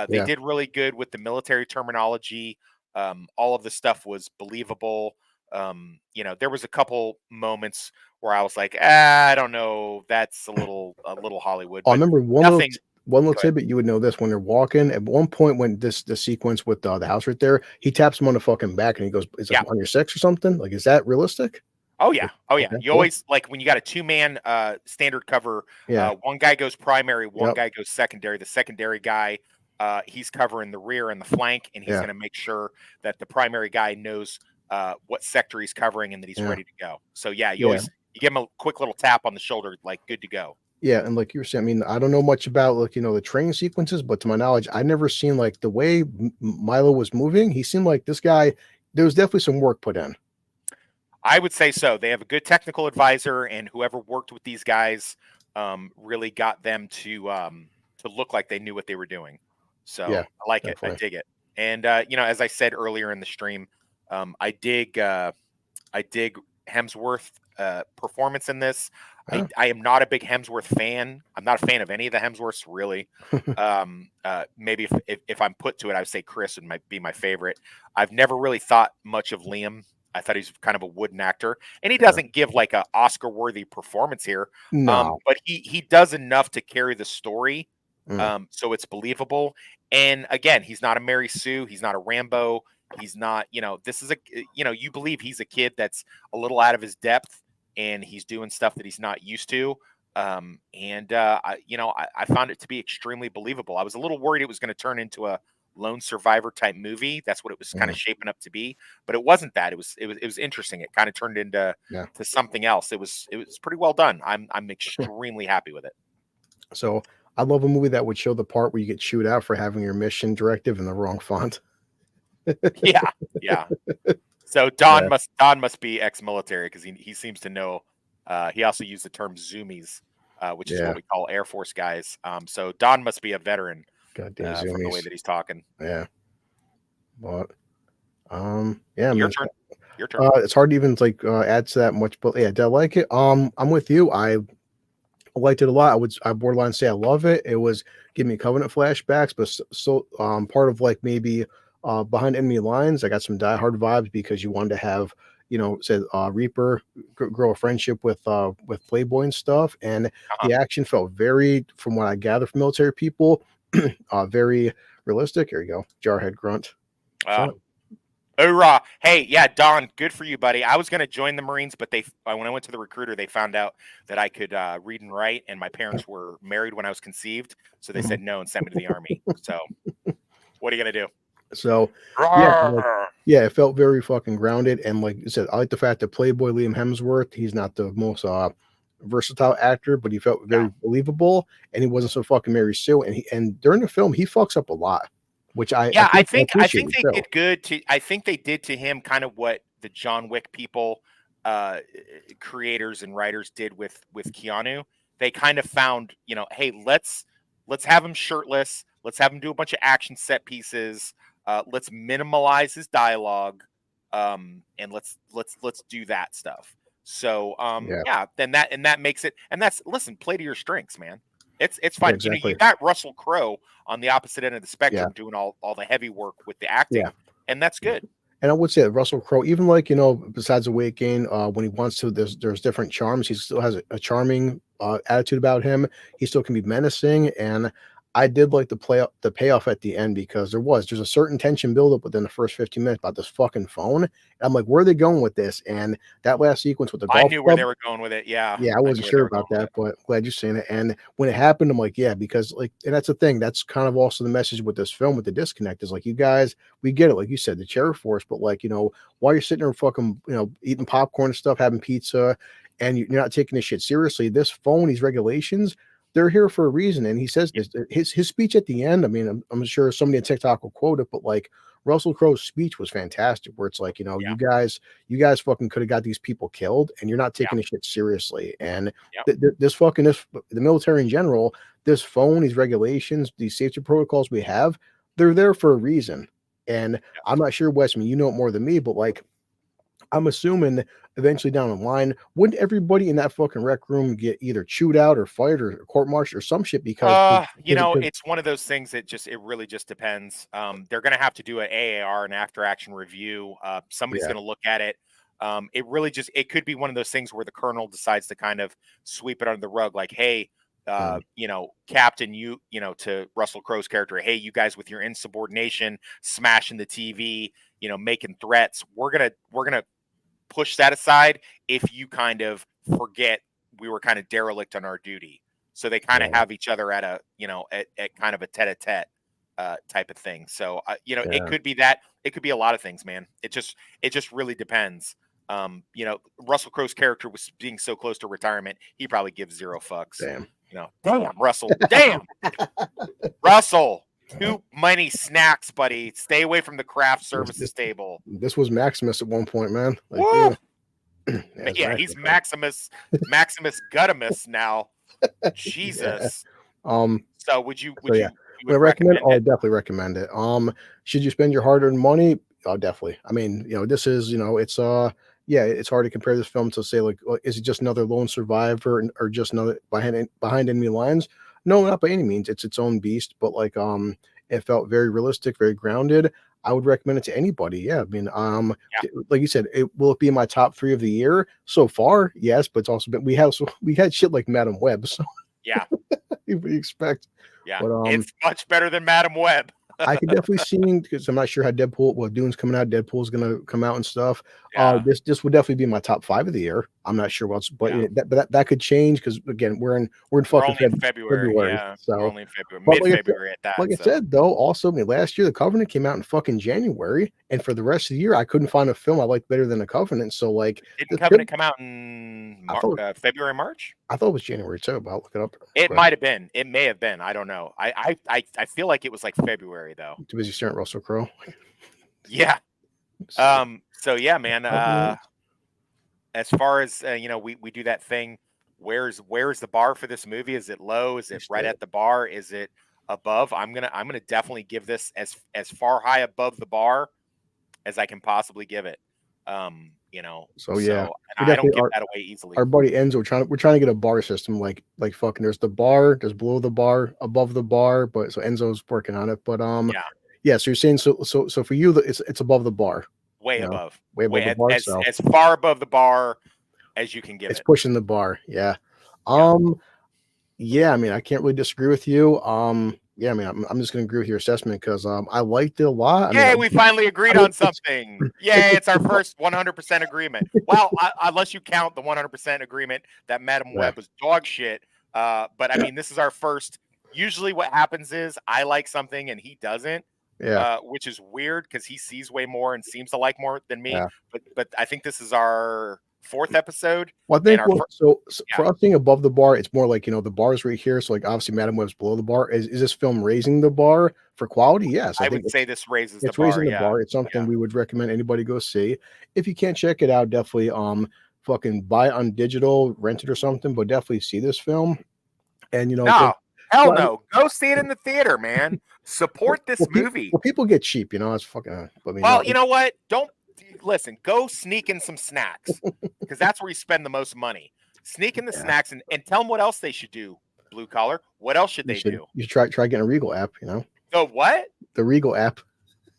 They did really good with the military terminology. All of the stuff was believable. You know, there was a couple moments where I was like, I don't know, that's a little Hollywood. I remember one little tidbit. You would know this when they're walking. At one point, when the sequence with the house right there, he taps him on the fucking back and he goes, "Is it on your six or something?" Like, is that realistic? Oh yeah. Okay, You always like when you got a 2-man standard cover. One guy goes primary, one guy goes secondary. The secondary guy, he's covering the rear and the flank, and he's going to make sure that the primary guy knows what sector he's covering and that he's ready to go. So you always give him a quick little tap on the shoulder, like good to go. Yeah, and like you were saying, I mean, I don't know much about like, you know, the training sequences, but to my knowledge, I never seen like the way Milo was moving. He seemed like this guy. There was definitely some work put in. I would say so. They have a good technical advisor, and whoever worked with these guys really got them to look like they knew what they were doing. So I like it. I dig it. And you know, as I said earlier in the stream, I dig Hemsworth performance in this. I am not a big Hemsworth fan. I'm not a fan of any of the Hemsworths, really. Maybe if I'm put to it, I would say Chris would be my favorite. I've never really thought much of Liam. I thought he's kind of a wooden actor, and he doesn't give like a Oscar-worthy performance here. No. But he does enough to carry the story, so it's believable. And again, he's not a Mary Sue. He's not a Rambo. He's not, you know, this is you believe he's a kid that's a little out of his depth, and he's doing stuff that he's not used to. I found it to be extremely believable. I was a little worried it was going to turn into a lone survivor type movie. That's what it was kind of shaping up to be, but it wasn't that. It was interesting. It kind of turned into to something else. It was pretty well done. I'm extremely happy with it. So I love a movie that would show the part where you get chewed out for having your mission directive in the wrong font. Yeah, yeah. So Don must be ex-military because he seems to know. He also used the term zoomies, which is Yeah. what we call Air Force guys. So Don must be a veteran Goddamn from the way zoomies. that he's talking. Yeah. But yeah, Your man. turn. Your turn. It's hard to even like add to that much, but yeah, did I like it? I'm with you. I liked it a lot. I borderline say I love it. It was giving me Covenant flashbacks, but so part of like maybe behind enemy lines, I got some Die Hard vibes because you wanted to have, you know, said Reaper grow a friendship with Playboy and stuff, and Uh-huh. the action felt very, from what I gather from military people, very realistic. Here you go, Jarhead grunt. Fuck. Hoorah. Hey, yeah, Don, good for you, buddy. I was going to join the Marines, but when I went to the recruiter, they found out that I could read and write, and my parents were married when I was conceived, so they said no and sent me to the Army. So what are you going to do? So yeah, it felt very fucking grounded, and like you said, I like the fact that Playboy Liam Hemsworth, he's not the most versatile actor, but he felt very believable, and he wasn't so fucking Mary Sue. And during the film, he fucks up a lot, which I think appreciate they did good to. I think they did to him kind of what the John Wick people, creators and writers did with Keanu. They kind of found, you know, hey, let's have him shirtless. Let's have him do a bunch of action set pieces. Let's minimalize his dialogue, and let's do that stuff. So yeah, then that makes it, and that's, listen, play to your strengths, man. It's fine. exactly. You know, you got Russell Crowe on the opposite end of the spectrum doing all the heavy work with the acting, and that's good. And I would say that Russell Crowe, even like, you know, besides the weight gain, when he wants to, there's different charms. He still has a charming attitude about him. He still can be menacing, and I did like the payoff at the end, because there's a certain tension buildup within the first 15 minutes about this fucking phone. And I'm like, where are they going with this? And that last sequence with the golf I knew where they were going with it. Yeah, I wasn't sure about that, but glad you've seen it. And when it happened, I'm like, yeah, because like, and that's the thing. That's kind of also the message with this film, with the disconnect, is like, you guys, we get it, like you said, the chair force, but like, you know, while you're sitting there fucking, you know, eating popcorn and stuff, having pizza, and you're not taking this shit seriously, this phone, these regulations, they're here for a reason. And he says this, his speech at the end. I mean, I'm sure somebody on TikTok will quote it, but like, Russell Crowe's speech was fantastic, where it's like, you know, you guys fucking could have got these people killed, and you're not taking this shit seriously. And the military in general, this phone, these regulations, these safety protocols we have, they're there for a reason. And I'm not sure, Wes, I mean, you know it more than me, but like, I'm assuming eventually down the line, wouldn't everybody in that fucking rec room get either chewed out or fired or court-martialed or some shit? Because you know, it's one of those things that it really just depends. They're going to have to do an AAR, an after action review. Somebody's going to look at it. It could be one of those things where the colonel decides to kind of sweep it under the rug, like, hey, you know, Captain, you know, to Russell Crowe's character, hey, you guys with your insubordination, smashing the TV, you know, making threats, we're gonna push that aside if you kind of forget we were kind of derelict on our duty. So they kind of have each other at a, you know, at kind of a tete-a-tete type of thing. So you know, it could be that, it could be a lot of things, man. It just really depends. You know, Russell Crowe's character was being so close to retirement, he probably gives zero fucks. Damn. You know, damn, Russell, damn, Russell, too many snacks, buddy. Stay away from the craft services table. This was Maximus at one point, man. Like, Woo! yeah, He's Maximus Guttimus now. Jesus. So would you recommend it? I'll definitely recommend it. Should you spend your hard-earned money? Oh, definitely. I mean, you know, this is, you know, it's it's hard to compare this film to say, like, is it just another lone survivor or just another behind enemy lines? No, not by any means. It's its own beast, but like, it felt very realistic, very grounded. I would recommend it to anybody. Yeah, I mean, like you said, will it be in my top 3 of the year so far? Yes, but it's also been, we had shit like Madam Web, so yeah, you would expect. Yeah, but, it's much better than Madam Web. I could definitely see, because I'm not sure how Dune's coming out. Deadpool's gonna come out and stuff. This would definitely be my top 5 of the year. I'm not sure what's, but that could change, because again, we're in fucking February. Yeah, so we're only in February, mid-February at that. Like I said, though, also, I mean, last year the Covenant came out in fucking January, and for the rest of the year, I couldn't find a film I liked better than the Covenant. So like, didn't Covenant come out in February, March? I thought it was January too, but I'll look it up. It might have been. It may have been. I don't know. I feel like it was like February though. Too busy staring at Russell Crowe. Yeah. So yeah, man. Compliment. As far as we do that thing. Where's the bar for this movie? Is it low? Is it right at the bar? Is it above? I'm gonna definitely give this as far high above the bar as I can possibly give it. So yeah, we and I don't definitely give that away easily. our buddy Enzo we're trying to get a bar system like fucking there's the bar, there's below the bar, above the bar, but so Enzo's working on it. But yeah, so you're saying so for you it's above the bar. Way you know, above. way above the bar. So As far above the bar as you can give it's it. pushing the bar. Yeah. Yeah, I mean, I can't really disagree with you. Yeah, I mean, I'm just gonna agree with your assessment because I liked it a lot. Yay, we finally agreed on something. Yay, it's our first 100% agreement. Well, unless you count the 100% agreement that Madam Web was dog shit. But I mean, this is our first. Usually what happens is I like something and he doesn't. Yeah. Which is weird because he sees way more and seems to like more than me. Yeah. But I think this is our 4th episode. Well, I think for us being above the bar, it's more like the bar's right here. So like obviously Madam Web's below the bar. Is this film raising the bar for quality? Yes, I would say this raises the bar. It's raising the bar. It's something we would recommend anybody go see. If you can't check it out, definitely fucking buy it on digital, rent it or something, but definitely see this film. And no, hell no, go see it in the theater, man. Support this movie. Well, people get cheap, it's fucking. Well, you know what? Don't listen. Go sneak in some snacks because that's where you spend the most money. Sneak in the snacks and tell them what else they should do. Blue collar. What else should they do? You should try getting a Regal app. The what? The Regal app.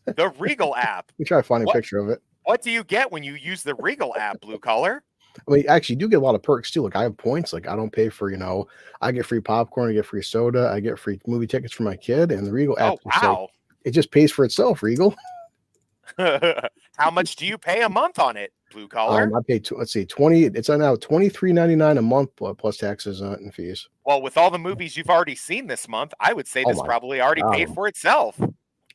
The Regal app. We try to find a picture of it. What do you get when you use the Regal app, Blue collar? I mean, actually, you do get a lot of perks too. Like I have points. Like I don't pay for, I get free popcorn, I get free soda, I get free movie tickets for my kid, and the Regal app. Oh wow! It just pays for itself, Regal. How much do you pay a month on it, Blue collar? I pay let's see, 20. It's now $23.99 a month plus taxes and fees. Well, with all the movies you've already seen this month, I would say this probably already paid for itself.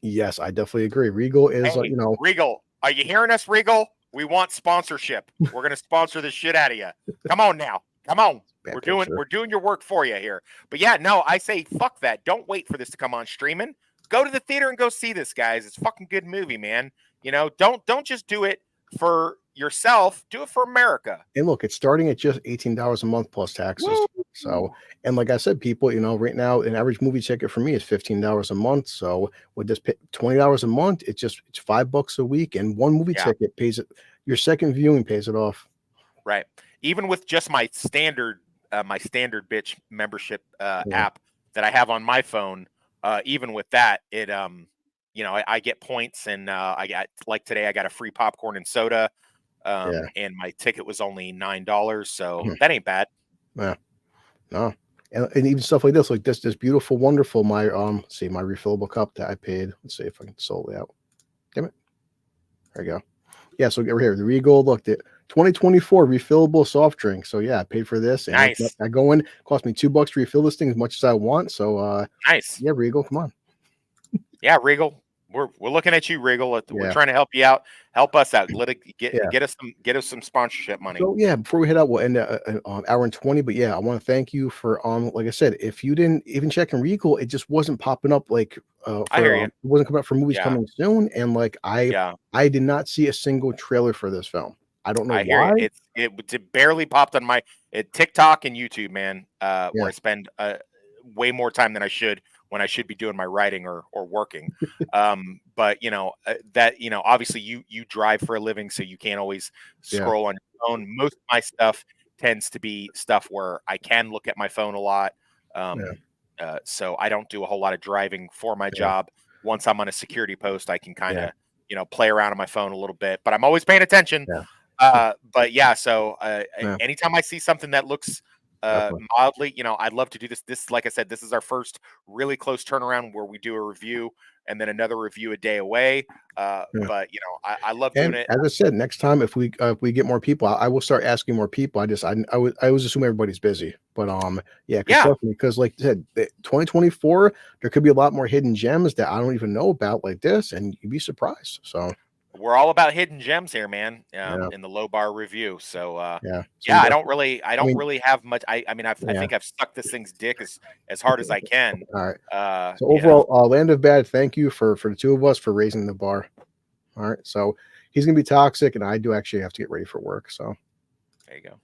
Yes, I definitely agree. Regal is, Regal. Are you hearing us, Regal? We want sponsorship. We're going to sponsor the shit out of you. Come on now. Come on. We're doing your work for you here. But yeah, no, I say fuck that. Don't wait for this to come on streaming. Go to the theater and go see this, guys. It's a fucking good movie, man. Don't just do it for yourself. Do it for America. And look, it's starting at just $18 a month plus taxes. Woo! So, and like I said, people, right now, an average movie ticket for me is $15 a month. So with this $20 a month, it's $5 a week, and one movie ticket pays it. Your second viewing pays it off. Right. Even with just my standard bitch membership app that I have on my phone, even with that, it I get points, and I got, like today, I got a free popcorn and soda, and my ticket was only $9, so that ain't bad. Yeah. No, and even stuff like this beautiful, wonderful, my my refillable cup that I paid. Let's see if I can sold it out. Damn it. There you go. Yeah, so right here, the Regal, look, at 2024 refillable soft drink. So yeah, I paid for this. And nice. I go in, cost me $2 to refill this thing as much as I want. So nice. Yeah, Regal, come on. Yeah, Regal. We're looking at you, Regal. We're trying to help you out. Help us out. Get us some sponsorship money. So yeah, before we head out, we'll end at an hour and 20. But yeah, I want to thank you for like I said, if you didn't even check in Regal, it just wasn't popping up like I hear you. It wasn't coming up for movies coming soon. And like I did not see a single trailer for this film. I don't know why. Hear you. It barely popped on my TikTok and YouTube, man. Where I spend way more time than I should when I should be doing my writing or working. But that, obviously you drive for a living, so you can't always scroll on your phone. Most of my stuff tends to be stuff where I can look at my phone a lot. So I don't do a whole lot of driving for my job. Once I'm on a security post, I can kind of, play around on my phone a little bit, but I'm always paying attention. But yeah, so anytime I see something that looks mildly, I'd love to do this. Like I said, this is our first really close turnaround where we do a review and then another review a day away. But I love doing it. As I said, next time if we get more people, I will start asking more people. I always assume everybody's busy, but because like I said, 2024 there could be a lot more hidden gems that I don't even know about like this, and you'd be surprised. So we're all about hidden gems here, man. In the Low Bar review. So I don't really have much. I think I've sucked this thing's dick as hard as I can. All right. So overall, Land of Bad, thank you for the two of us for raising the bar. All right. So he's going to be toxic, and I do actually have to get ready for work. So There you go.